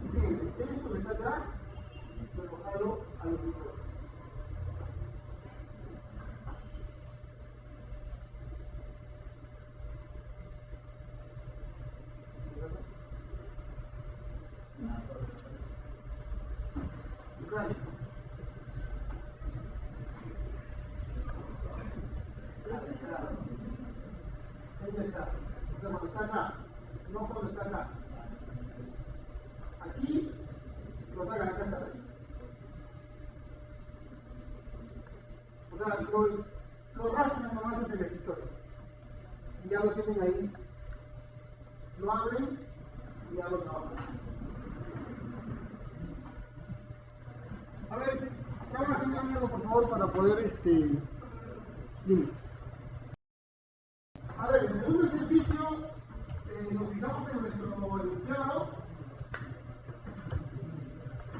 Y fíjense, esto que está acá, lo jalo al escritorio. Ahí está. O sea, cuando está acá, no cuando está acá. Aquí, lo sacan acá está. O sea, lo rastran nomás hacia el escritorio. Y ya lo tienen ahí. Lo abren y ya lo trabajan. A ver, trabajen por favor para poder dime. A ver, el segundo ejercicio nos fijamos en nuestro enunciado.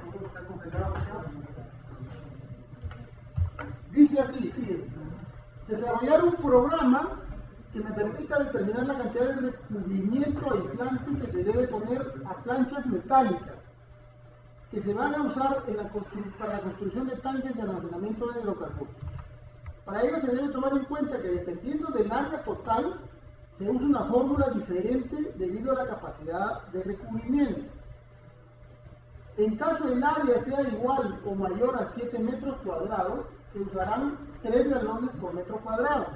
Vamos a estar congelados ya. Dice así, fíjense. Desarrollar un programa que me permita determinar la cantidad de recubrimiento aislante que se debe poner a planchas metálicas que se van a usar para la construcción de tanques de almacenamiento de hidrocarburos. Para ello se debe tomar en cuenta que dependiendo del área total, se usa una fórmula diferente debido a la capacidad de recubrimiento. En caso el área sea igual o mayor a 7 metros cuadrados, se usarán 3 galones por metro cuadrado.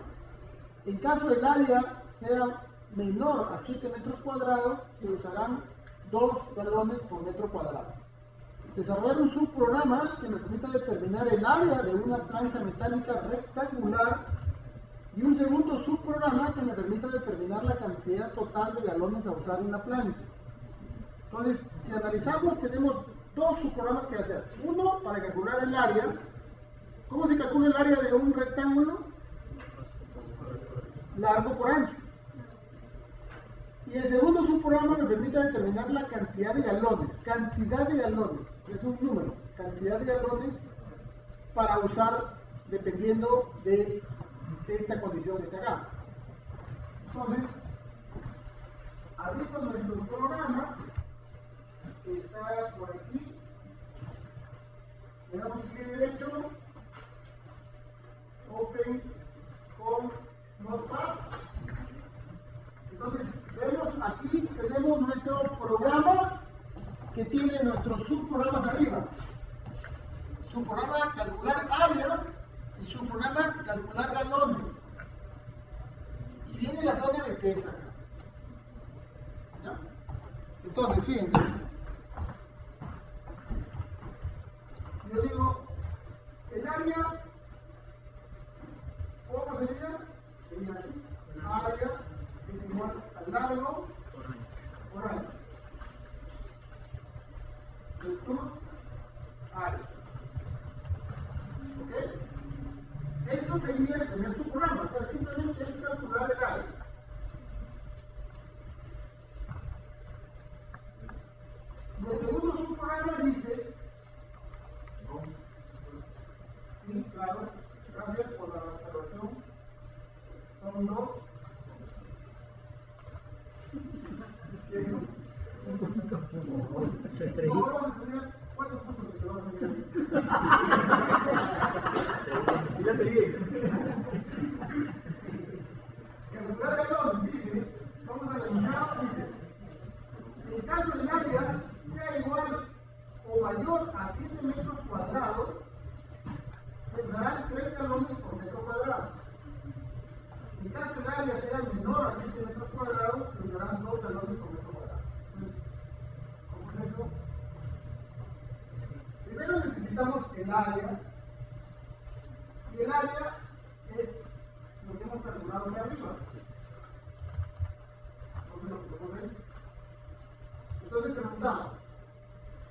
En caso el área sea menor a 7 metros cuadrados, se usarán 2 galones por metro cuadrado. Desarrollar un subprograma que me permita determinar el área de una plancha metálica rectangular y un segundo subprograma que me permita determinar la cantidad total de galones a usar en la plancha. Entonces, si analizamos, tenemos dos subprogramas que hacer. Uno, para calcular el área. ¿Cómo se calcula el área de un rectángulo? Largo por ancho. Y el segundo subprograma me permite determinar la cantidad de galones. Cantidad de galones. Es un número. Cantidad de galones para usar dependiendo de esta condición que está acá. Entonces, abrimos nuestro programa, que está por aquí, le damos clic derecho, Open con Notepad. Entonces, vemos aquí, tenemos nuestro programa que tiene nuestros subprogramas arriba. Subprograma calcular área y subprograma calcular galones. Y viene la zona de test acá. ¿Ya? Entonces, fíjense. Yo digo, el área, ¿cómo sería? Sería así. Área es igual al largo por ancho. Vector área. ¿Ok? Eso sería el primer subprograma. O sea, simplemente es calcular el área. Y el segundo subprograma dice, sí, claro, gracias por la observación. Son dos. No, vamos a tener cuatro puntos que te van a salir. Sí, ya se bien. Calcular galón dice, vamos a revisar, dice, en caso del área sea igual o mayor a 7 metros cuadrados, se usarán 3 galones por metro cuadrado. En caso del área sea menor a 7 metros cuadrados, se usarán 2 galones por metro cuadrado. Entonces, ¿cómo es eso? Primero necesitamos el área, y el área es lo que hemos calculado acá arriba. Entonces preguntamos,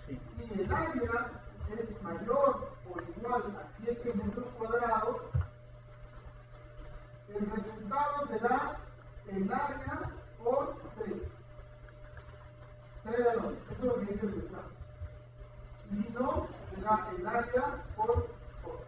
si el área es mayor o igual a 7 metros cuadrados, el resultado será el área por 3. 3 galones, eso es lo que dice el resultado. Y si no, será el área por 4.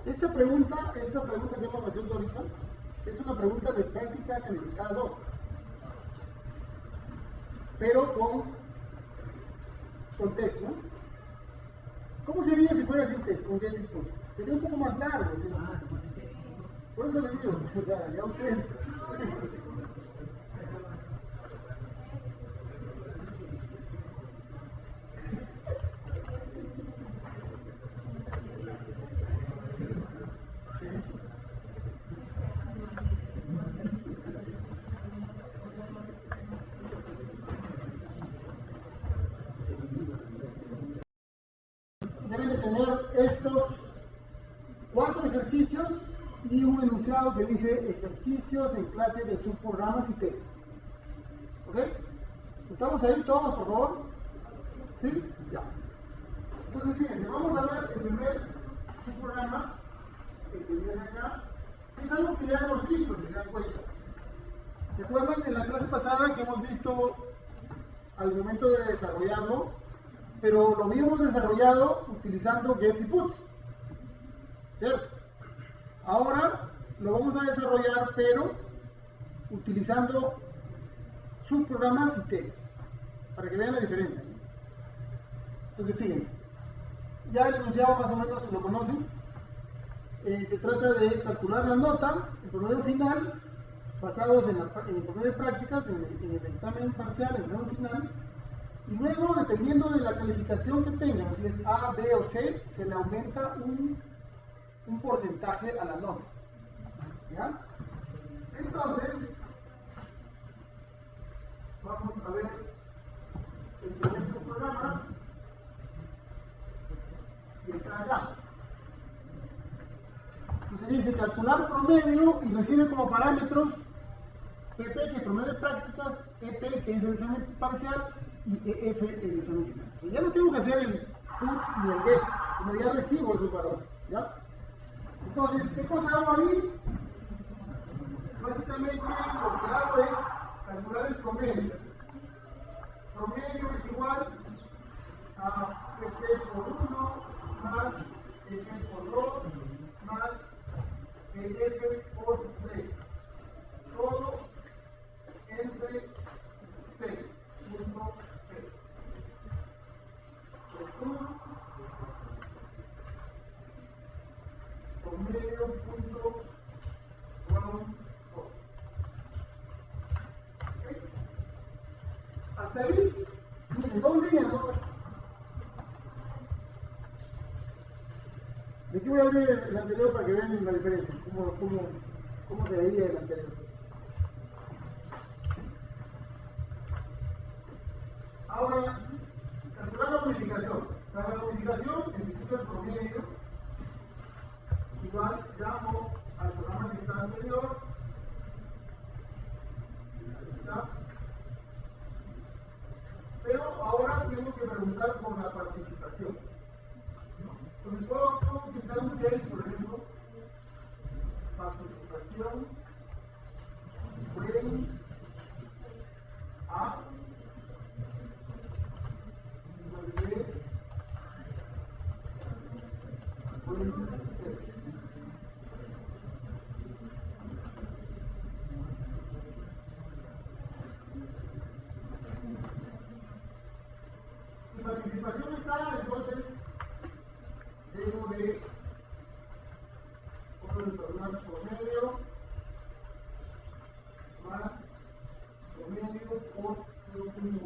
Esta pregunta que hemos resuelto ahorita es una pregunta de práctica calificada 2, pero con test, ¿no? ¿Cómo sería si fuera sin test, con test? Sería un poco más largo, ¿sí? Por eso le digo, o sea, ya ustedes. Deben de tener estos 4 ejercicios y un enunciado que dice ejercicios en clase de subprogramas y test. ¿Ok? ¿Estamos ahí todos, por favor? ¿Sí? Ya. Entonces, fíjense, vamos a ver el primer subprograma, el que viene acá. Es algo que ya hemos visto, si se dan cuenta. ¿Se acuerdan en la clase pasada que hemos visto al momento de desarrollarlo? Pero lo habíamos desarrollado utilizando get y put. ¿Cierto? Ahora lo vamos a desarrollar, pero utilizando subprogramas y tests, para que vean la diferencia, ¿no? Entonces, fíjense, ya el enunciado más o menos lo conocen. Se trata de calcular la nota, el promedio final, basados en el promedio de prácticas, en el examen parcial, en el examen final, y luego, dependiendo de la calificación que tengan, si es A, B o C, se le aumenta un porcentaje a la nota. ¿Ya? Entonces, vamos a ver el primer subprograma, y está acá. Entonces dice calcular promedio y recibe como parámetros PP, que es promedio de prácticas, EP, que es el examen parcial, y EF, el examen final. Entonces, ya no tengo que hacer el put ni el get, sino ya recibo esos valores. ¿Ya? Entonces, ¿qué cosa hago ahí? Básicamente lo que hago es calcular el promedio. Promedio es igual a PP por 1 más EP por 2 más EF por 3. Todo entre 6.0. Promedio punto round 2. ¿Okay? Hasta ahí, miren, dos líneas, ¿no? De aquí voy a abrir el anterior para que vean la diferencia, cómo se veía el anterior. Ahora, calcular la modificación. Para la modificación necesito el promedio. Igual llamo al programa que está anterior. Ahí está. Pero ahora tengo que preguntar por la participación. Entonces puedo utilizar un case, por ejemplo, participación when A igual B when C. Si participación es A, entonces debo de retornar promedio más promedio por 0.1.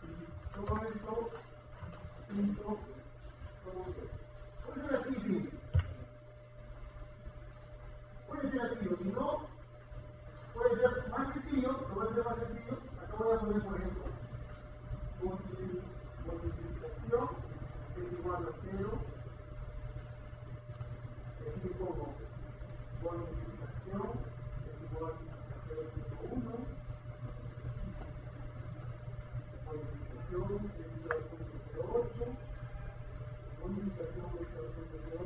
Y todo esto punto promedio. Puede ser así, fíjense. Puede ser así, o si no, puede ser más sencillo, lo voy a hacer más sencillo. Acá voy a poner, por ejemplo, multiplicación es igual a 0. Aquí le pongo multiplicación es igual a 0.1. Multiplicación es 0.08. Multiplicación es 0.08.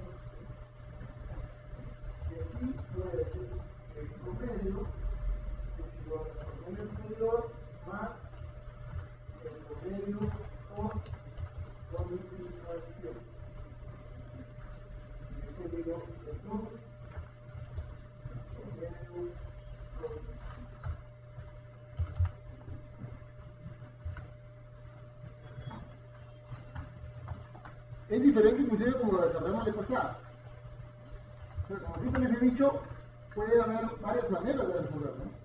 Y aquí voy a decir que el promedio es igual al promedio anterior más el promedio por multiplicación. Y después digo el promedio por. Es diferente inclusive como lo desarrollamos la pasada. O sea, como siempre les he dicho, puede haber varias maneras de resolver, ¿no?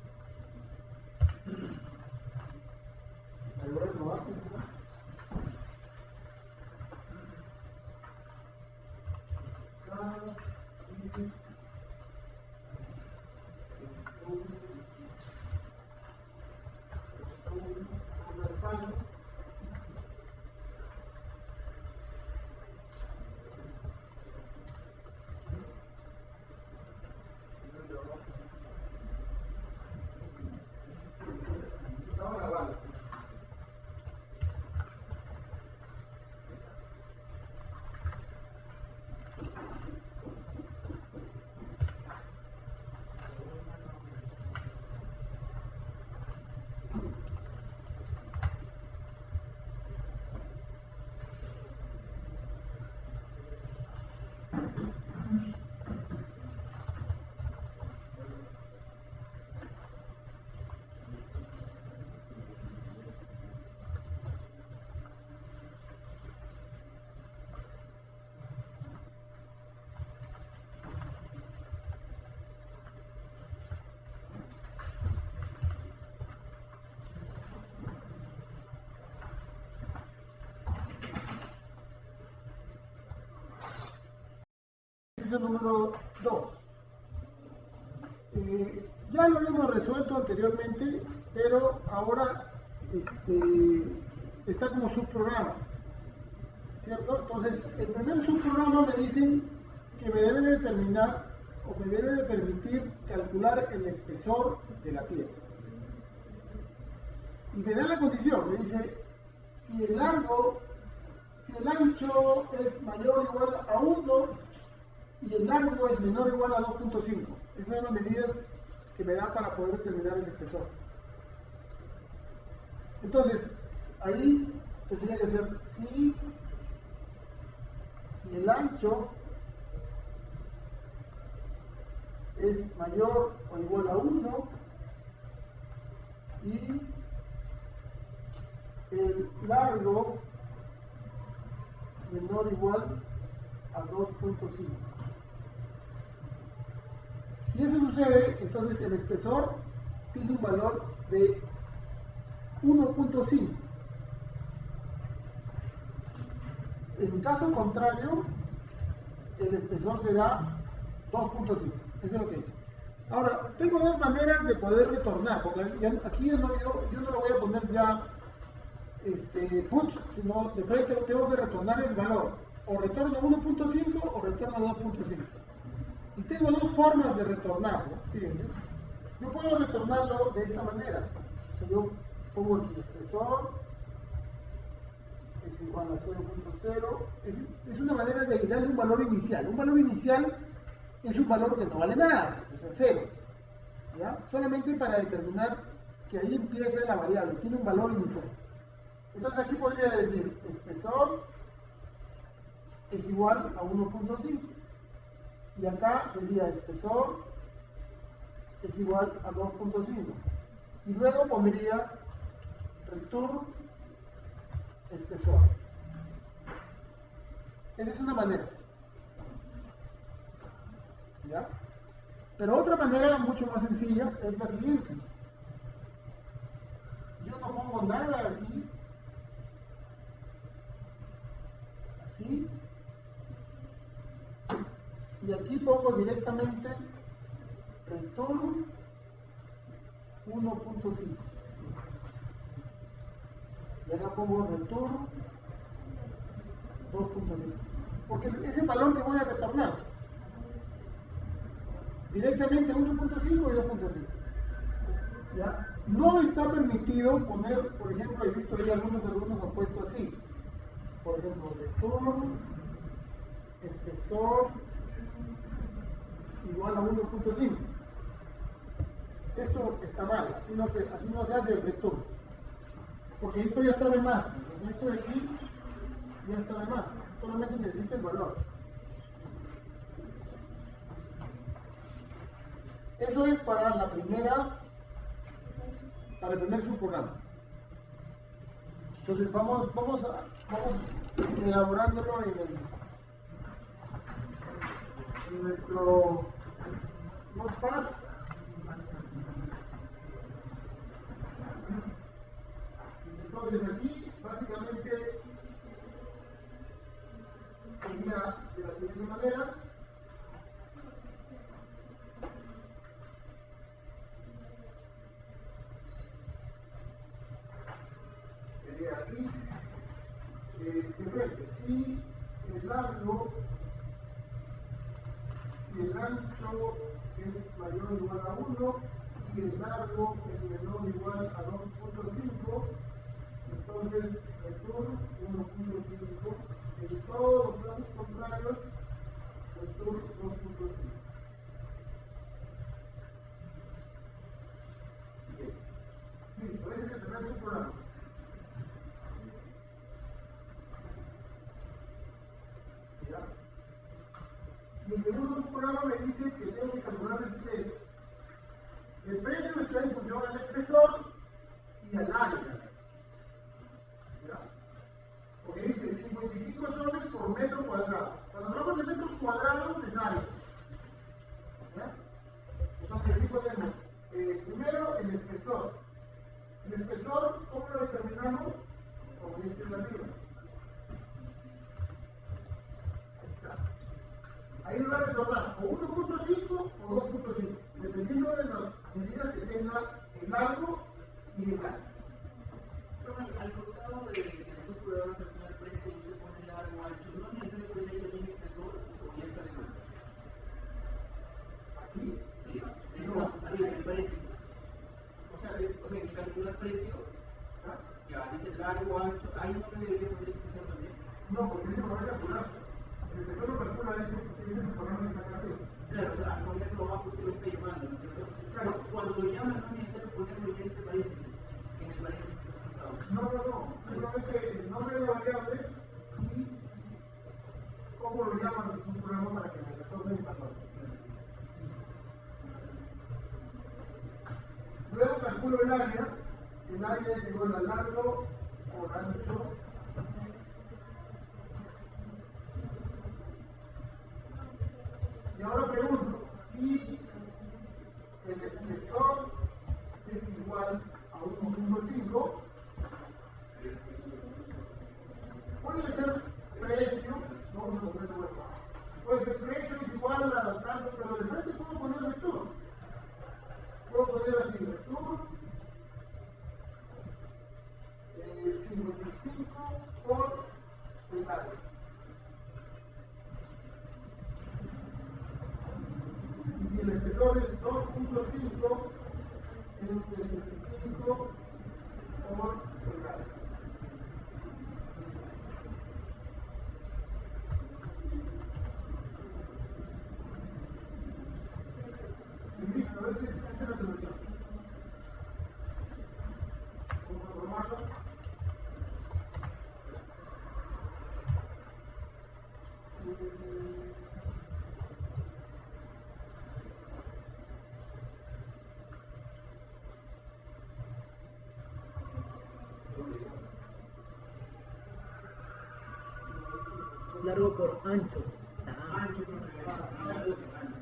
ejercicio número 2. Ya lo habíamos resuelto anteriormente, pero ahora está como subprograma, ¿cierto? Entonces, el primer subprograma me dicen que me debe determinar o me debe de permitir calcular el espesor de la pieza. Y me da la condición, me dice, si el ancho es mayor o igual a 1 y el largo es menor o igual a 2.5. Esas son las medidas que me da para poder determinar el espesor. Entonces, ahí tendría que ser si el ancho es mayor o igual a 1 y el largo menor o igual a 2.5. Si eso sucede, entonces el espesor tiene un valor de 1.5. En caso contrario, el espesor será 2.5. Eso es lo que dice. Ahora, tengo dos maneras de poder retornar, porque aquí yo no lo voy a poner ya put, sino de frente tengo que retornar el valor. O retorno 1.5 o retorno 2.5. Y tengo dos formas de retornarlo. Fíjense. Yo puedo retornarlo de esta manera. O sea, yo pongo aquí espesor es igual a 0.0. Es una manera de darle un valor inicial. Un valor inicial es un valor que no vale nada, o sea, 0. ¿Ya? Solamente para determinar que ahí empieza la variable, tiene un valor inicial. Entonces aquí podría decir espesor es igual a 1.5. Y acá sería espesor es igual a 2.5. Y luego pondría return espesor. Esa es una manera. ¿Ya? Pero otra manera mucho más sencilla es la siguiente. Yo no pongo nada aquí. Así. Y aquí pongo directamente return 1.5. Y acá pongo return 2.5. Porque es el valor que voy a retornar. Directamente 1.5 y 2.5. ¿Ya? No está permitido poner, por ejemplo, he visto que algunos han puesto así. Por ejemplo, return espesor igual a 1.5. Esto está mal, así no se hace el return. Porque esto ya está de más. Entonces esto de aquí ya está de más. Solamente necesita el valor. Eso es para el primer subprograma. Entonces vamos elaborándolo en nuestro notepad. Entonces aquí básicamente sería de la siguiente manera. Sería así. De frente, si el ancho es mayor o igual a 1 y el largo es menor o igual a 2.5, entonces return 1.5. En todos los casos contrarios, return 2.5. Bien. Listo, ese es el primer subprograma. Y el segundo subprograma me dice que tengo que calcular el precio. El precio está en función al espesor y al área. ¿Ya? Porque dice 55 soles por metro cuadrado. Cuando hablamos de metros cuadrados es área. ¿Ya? Entonces aquí ponemos primero el espesor. El espesor, ¿cómo lo determinamos? Con este de arriba. Ahí está. ahí me va a retornar o 1.5 o 2.5, dependiendo de las medidas que tenga el largo y el ancho. Pero al costado de su programa calcular precio, usted pone largo, ancho, ¿no es necesario que haya también espesor o ya está de más? Aquí, Sí, arriba, en paréntesis. O sea, en calcular precio, ya dice largo, ancho, ahí no me debería poner espesor también. no, porque ese lo va a calcular. El espesor lo calcula ese es el programa que está acá arriba. Claro, o sea, al ponerlo abajo usted lo está llamando, ¿no es cierto? Claro. Cuando lo llama no es necesario ponerlo ya entre paréntesis, que en el paréntesis está usado. No, simplemente el nombre de la variable y cómo lo llaman es un programa para que me retorne el valor. Luego calculo el área es igual a largo por ancho y ahora pregunto, si el espesor es igual a 1.5, puede ser precio, vamos a ponerlo bueno, puede ser precio es igual a tanto, pero de frente puedo poner return. Puedo poner así, return 55 por el área. Y si el espesor es 2.5, es 75 por el área. Y listo, esa es la solución. Vamos a probarlo. Largo por ancho. Ancho por la 12 ancho.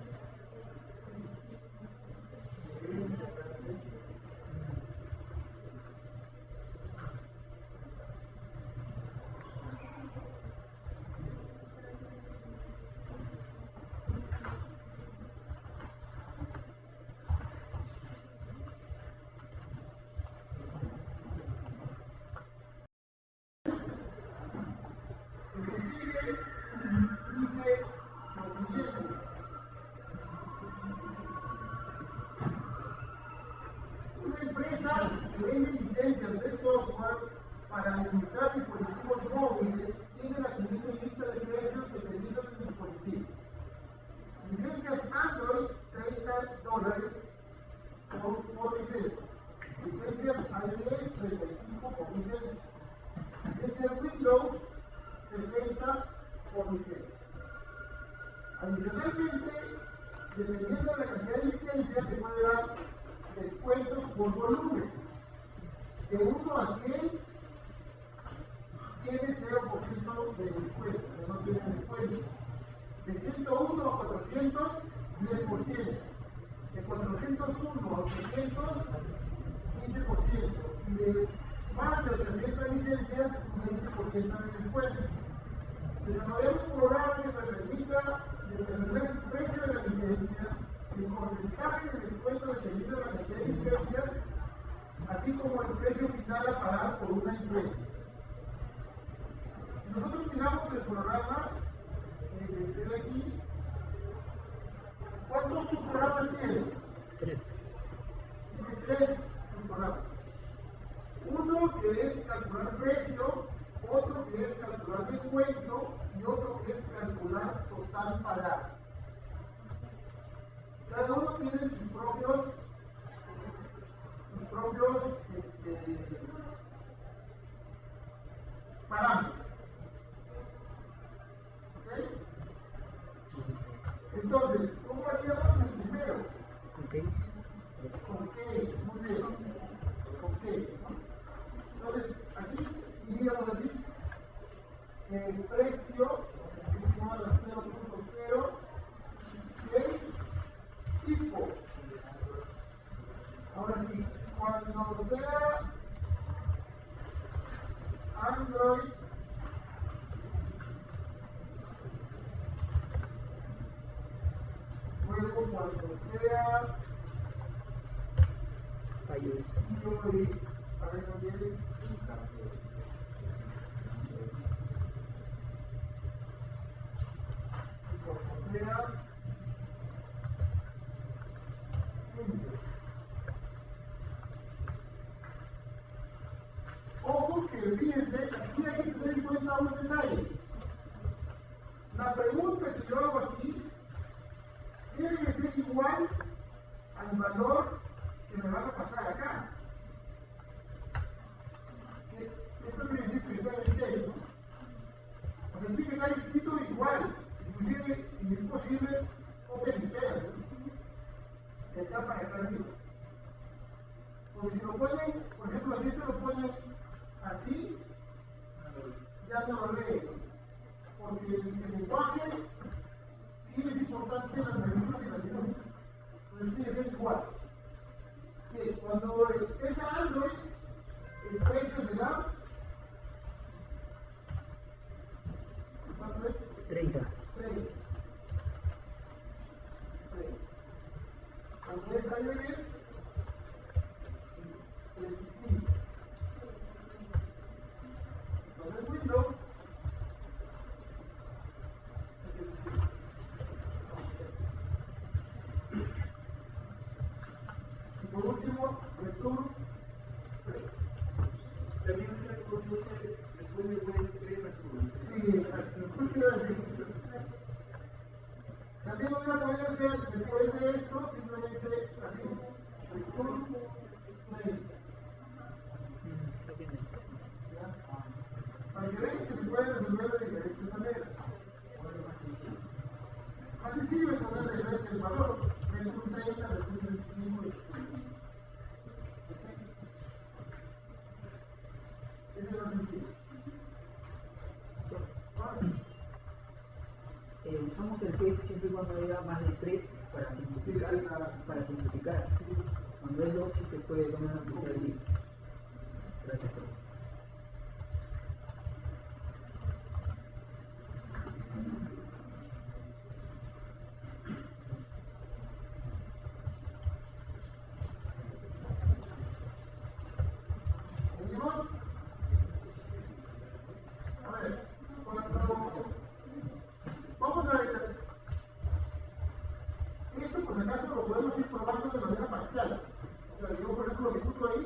El que sigue dice lo siguiente. Una empresa que vende licencias de software para administrar dispositivos móviles tiene la siguiente lista de precios dependiendo del dispositivo. Licencias Android, $30 por licencia. Licencias iOS, 35 por licencia. Licencias Windows, 60 por licencia. Adicionalmente, dependiendo de la cantidad de licencias, se puede dar descuentos por volumen. De 1 a 100 tiene 0% de descuento, o sea, no tiene descuento. De 101 a 400, 10%. De 401 a 800, 15%. Y de más de 800 licencias, 20% de descuento. Desarrollar un programa que me permita determinar el precio de la licencia, el porcentaje de descuento dependiendo de la cantidad de licencias, así como el precio final a pagar por una empresa. Si nosotros miramos el programa, que es este de aquí, ¿cuántos subprogramas tiene? 3. Tiene 3 subprogramas. Uno que es calcular precio, otro que es calcular descuento y otro que es calcular total pagado. Cada uno tiene sus propios parámetros. ¿Ok? Entonces, ¿cómo haríamos el primero? Con case, muy bien. Con case, ¿no? Entonces, aquí diríamos así, el precio es igual a 0.0, case tipo. Ahora sí, cuando sea Android cuando sea Fallo. tío de a ver, no tienes cuando sea ojo que fíjense, aquí hay que tener en cuenta un detalle. La pregunta que yo hago aquí debe de ser igual al valor que me van a pasar acá. Esto quiere decir que está en el texto. O sea, tiene que estar escrito igual. Inclusive, si es posible, copia y pega, ¿no? De acá para acá arriba. Porque si lo ponen, por ejemplo, si esto lo ponen así, ya no lo lee. Porque el lenguaje sí es importante en las mayúsculas y las minúsculas. Entonces tiene que ser igual. Que cuando es Android, el precio será. ¿Cuánto es? 30. 30. Cuando es iOS, 35. Cuando es Windows, 65. Y por último, Return 3. También se produce después de buen 3 retornos. Sí, exacto. Justo iba a decir eso. También lo hubiera podido hacer después de esto, simplemente así. Return 3. ¿Ya? Para que vean que se puede resolver de diferentes maneras. Más sencillo es poner diferente el valor. Return 30, return 35 y eso es más sencillo. Usamos el case siempre y cuando haya más de 3 para simplificar. Cuando es 2 sí se puede tomar una aplicar el libro. Gracias por eso. ¿Seguimos? A ver, cuando vamos a esto, por si acaso, lo podemos ir probando de manera parcial. O sea, yo, por ejemplo, lo ejecuto ahí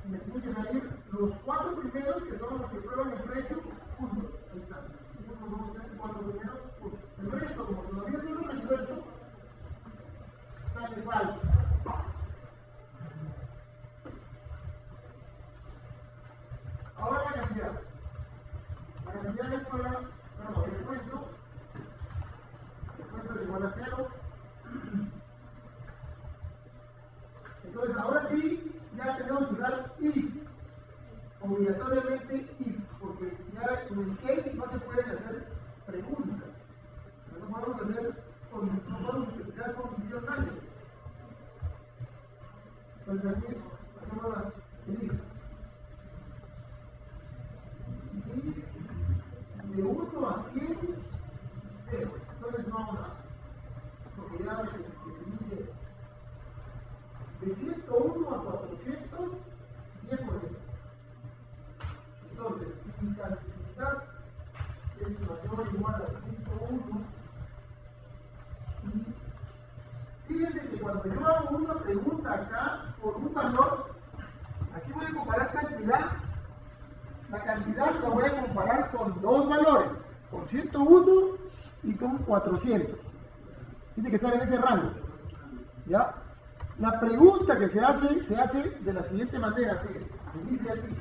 y me tienen que salir los 4 primeros que son los que prueban el precio, puntos. Ahí están. 1, 2, 3, 4 primeros, puntos. El resto, como todavía no lo he resuelto, sale falso. Ahora la cantidad. La cantidad es para, perdón, el descuento. El descuento es igual a 0. Entonces, ahora sí, ya tenemos que usar if. Obligatoriamente if, porque ya con el case no se pueden hacer preguntas. No podemos utilizar condicionales. Entonces aquí hacemos el if. Y de 1 a 100, 0. Entonces no hago nada. Porque ya definí 0. De 101 a 400, 10%. Entonces, si cantidad es mayor o igual a 101, y fíjense que cuando yo hago una pregunta acá por un valor, aquí voy a comparar cantidad. La cantidad la voy a comparar con dos valores, con 101 y con 400. Tiene que estar en ese rango. ¿Ya? La pregunta que se hace de la siguiente manera, fíjense, se dice así.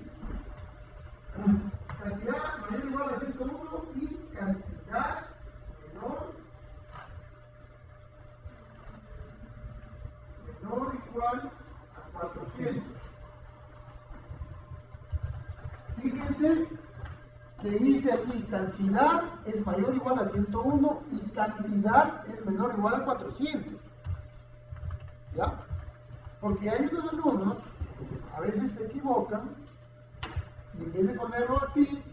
Cantidad mayor o igual a 101 y cantidad menor o igual a 400. Fíjense que dice aquí, cantidad es mayor o igual a 101 y cantidad es menor o igual a 400. ¿Ya? Porque hay unos alumnos, a veces se equivocan, y en vez de ponerlo así,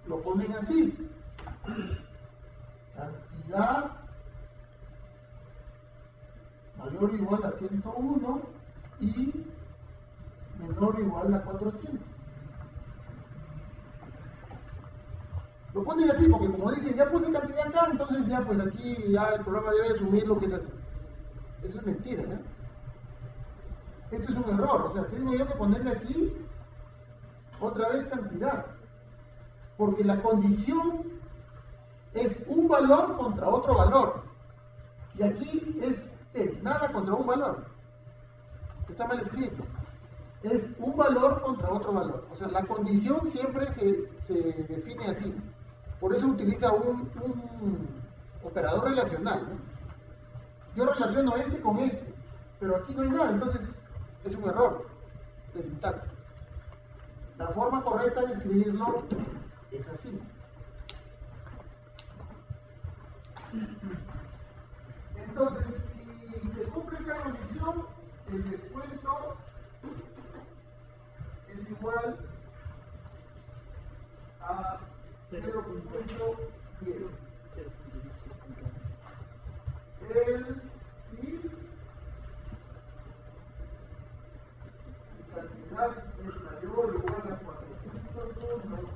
lo ponen así. Cantidad mayor o igual a 101 y menor o igual a 400. Lo ponen así porque como dicen, ya puse cantidad acá, entonces ya pues aquí ya el programa debe asumir lo que es así. Eso es mentira, ¿no? Esto es un error, o sea, tengo yo que ponerle aquí otra vez cantidad, porque la condición es un valor contra otro valor, y aquí es nada contra un valor, está mal escrito, es un valor contra otro valor, o sea, la condición siempre se define así, por eso utiliza un operador relacional, ¿no? Yo relaciono este con este, pero aquí no hay nada, entonces es un error de sintaxis. La forma correcta de escribirlo es así. Entonces, si se cumple esta condición, el descuento es igual a 0.10. Si cantidad es mayor o igual a 401,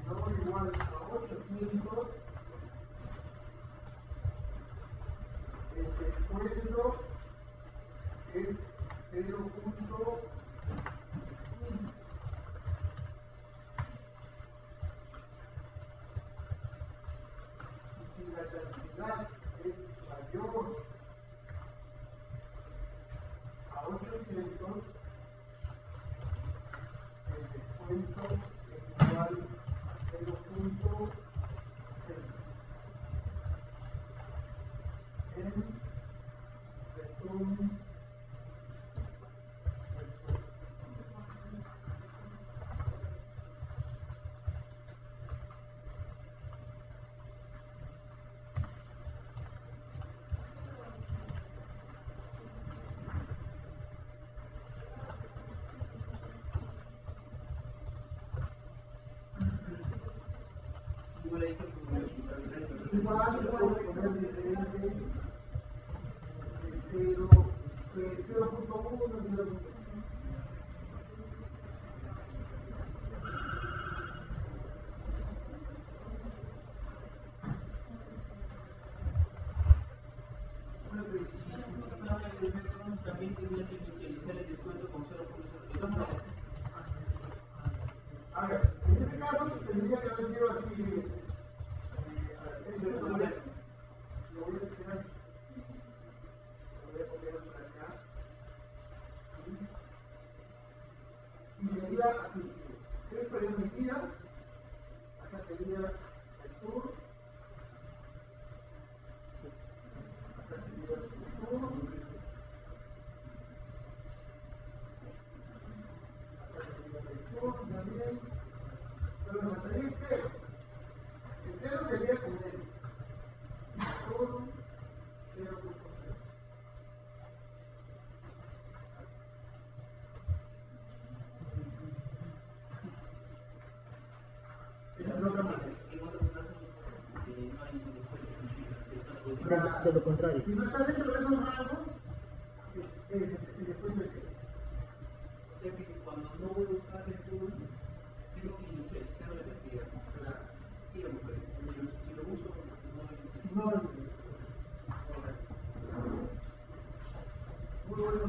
menor o igual a 800, el descuento es 0.15. Y si la cantidad es mayor a 800, el descuento es igual a 0.30. En retorno igual se puede poner diferente el 0.1, el 0.1. Bueno, pero si uno trabaja en el método, también tendría que inicializar el descuento con 0.0. A ver, en este caso tendría que haber sido así. Lo voy a copiar. Lo voy a copiar por acá. Y sería así. Esto es mi guía. Acá sería el tour. Acá sería el tour. Acá sería el tour también. Pero me faltaría el 0. El 0 sería con X. Todo 0.0. Esa es otra manera. En otros casos, no hay descuento. De lo contrario. Si no estás dentro de esos rangos, el descuento es 0. O sea que cuando no voy a usar el tool, tengo que inicializar la cantidad. Siempre. Si lo uso, no lo inicializo. No, muy bueno.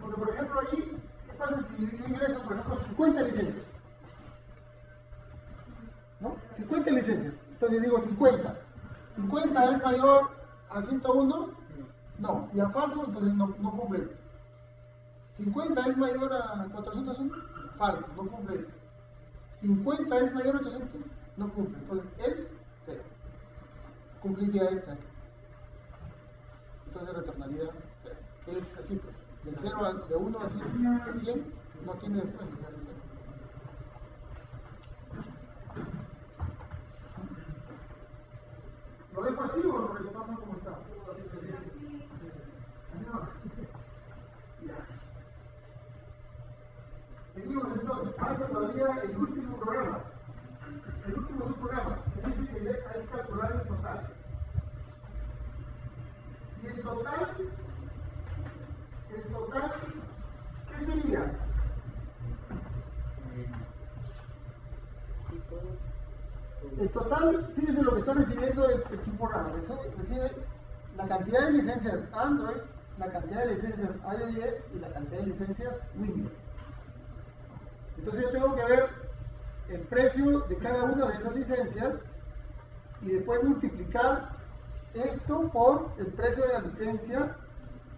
Porque, por ejemplo, ahí, ¿qué pasa si yo ingreso, por ejemplo, 50 licencias? ¿No? 50 licencias. Entonces digo 50. 50 es mayor a 101, no. Y a falso, entonces no cumple. 50 es mayor a 401, falso, no cumple. 50 es mayor a 800, no cumple. Entonces es 0. Cumpliría esta. Entonces retornaría 0. Es así, pues. De 1 a 100 no tiene después. ¿Lo dejo así o lo retorno como está? Así no. Ya. Seguimos entonces. Falta todavía el último programa. El último subprograma que dice que hay que calcular el total, ¿qué sería? El total, fíjense lo que está recibiendo el subprograma. Recibe la cantidad de licencias Android, la cantidad de licencias iOS y la cantidad de licencias Windows. Entonces yo tengo que ver el precio de cada una de esas licencias y después multiplicar esto por el precio de la licencia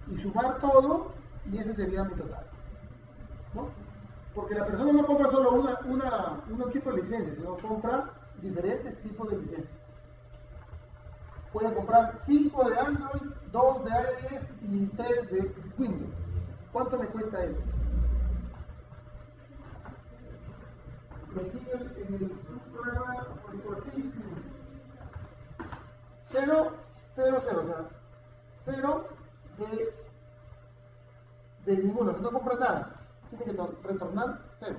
y sumar todo, y ese sería mi total, ¿no? Porque la persona no compra solo un tipo de licencia, sino compra diferentes tipos de licencias. Puede comprar 5 de Android, 2 de iOS y 3 de Windows. ¿Cuánto me cuesta eso? Aquí en el programa, por sí, 0, 0, 0, o sea, 0 de ninguno, si no compra nada, tiene que retornar 0.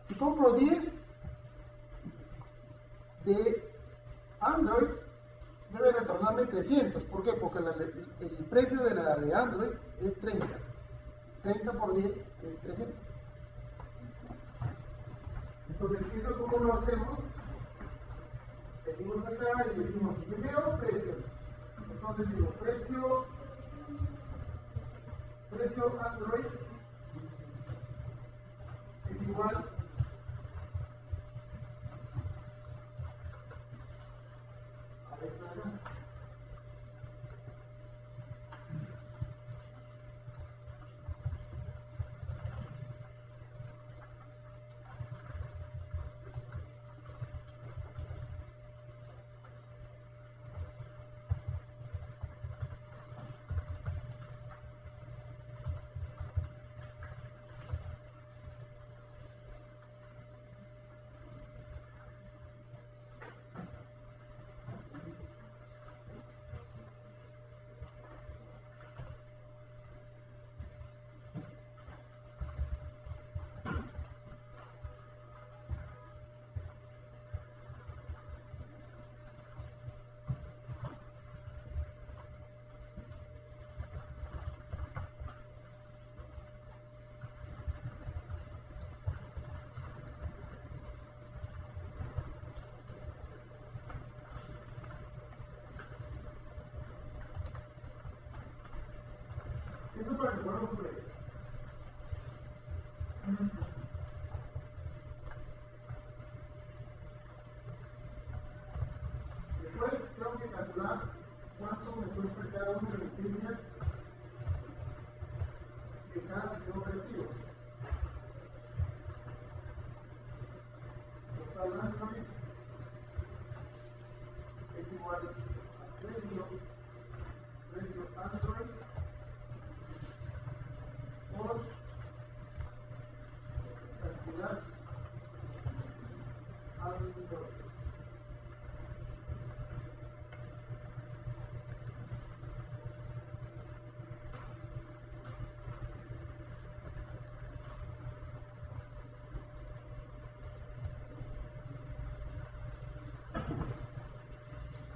Si compro 10 de Android, debe retornarme 300. ¿Por qué? Porque el precio de la de Android es 30. 30 por 10 es 300. Entonces, ¿eso cómo lo hacemos? Venimos acá y decimos, primero precios. Entonces digo, precio Android es igual a esto de acá. Eso para que podamos ver. Después tengo que calcular cuánto me cuesta cada una de las licencias de cada sistema operativo. Total Android es igual a precio Android por cantidad Android.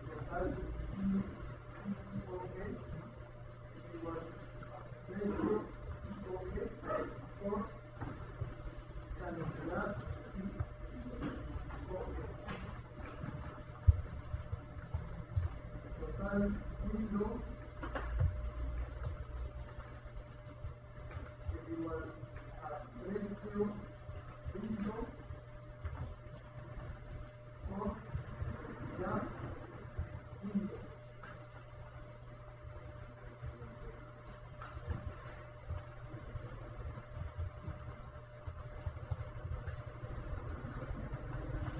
Total IOS es igual a precio IOS por cantidad IOS. Total Windows es igual a precio Windows por cantidad Windows.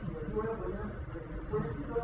Y aquí voy a poner presupuesto.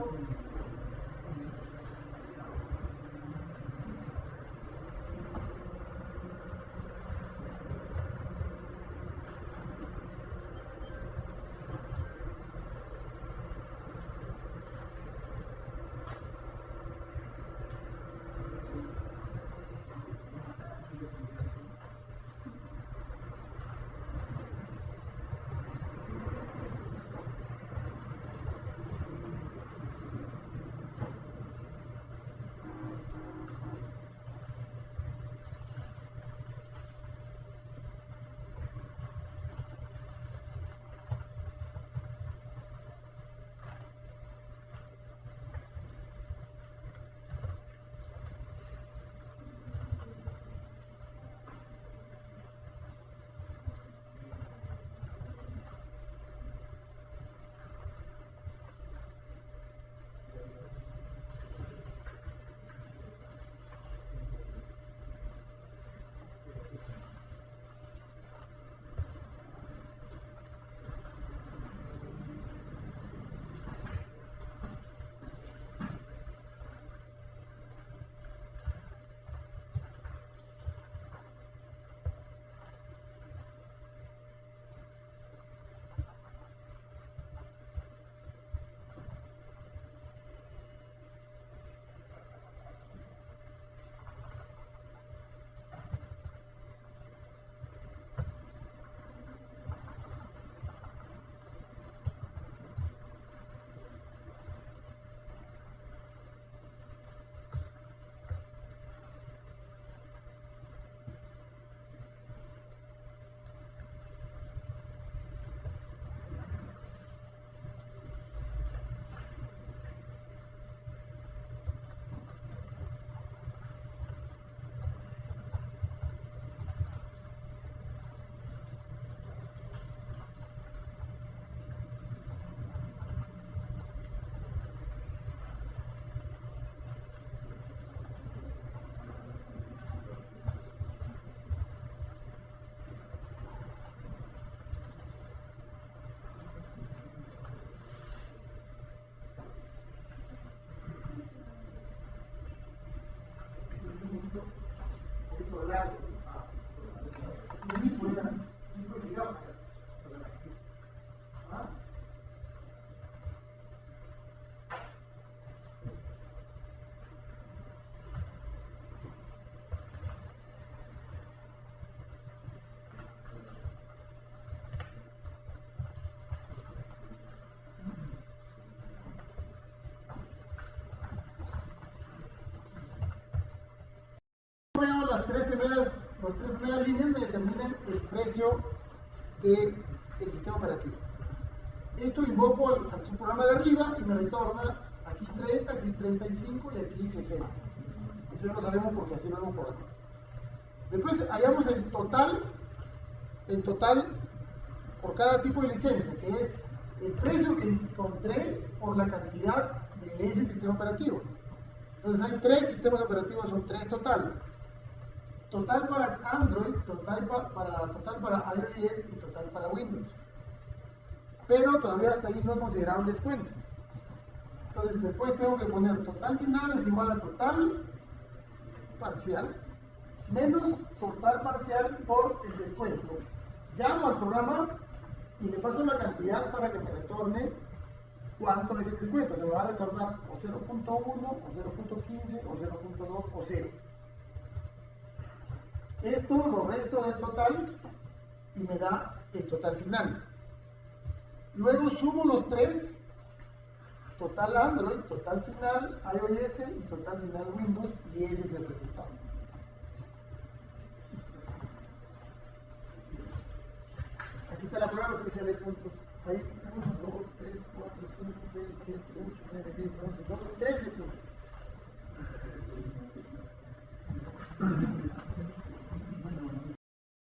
poquito largo. Y pues, sigamos. ¿Ah? Veo las tres primeras líneas me determinan el precio del sistema operativo. Esto invoco al subprograma de arriba y me retorna aquí 30, aquí 35 y aquí 60. Eso ya lo sabemos porque así lo hemos programado. Después hallamos el total por cada tipo de licencia, que es el precio que encontré por la cantidad de ese sistema operativo. Entonces hay tres sistemas operativos, son tres totales. Total para Android, total para iOS y total para Windows. Pero todavía hasta ahí no he considerado el descuento. Entonces después tengo que poner total final es igual a total parcial menos total parcial por el descuento. Llamo al programa y le paso la cantidad para que me retorne cuánto es el descuento. Se me va a retornar o 0.1 o 0.15 o 0.2 o 0. Esto lo resto del total y me da el total final. Luego sumo los tres, total Android, total final iOS y total final Windows, y ese es el resultado. Aquí está la prueba que se le puntos. Hay 1, 2, 3, 4, 5, 6, 7, 8, 9, 10, 11, 12, 13 puntos.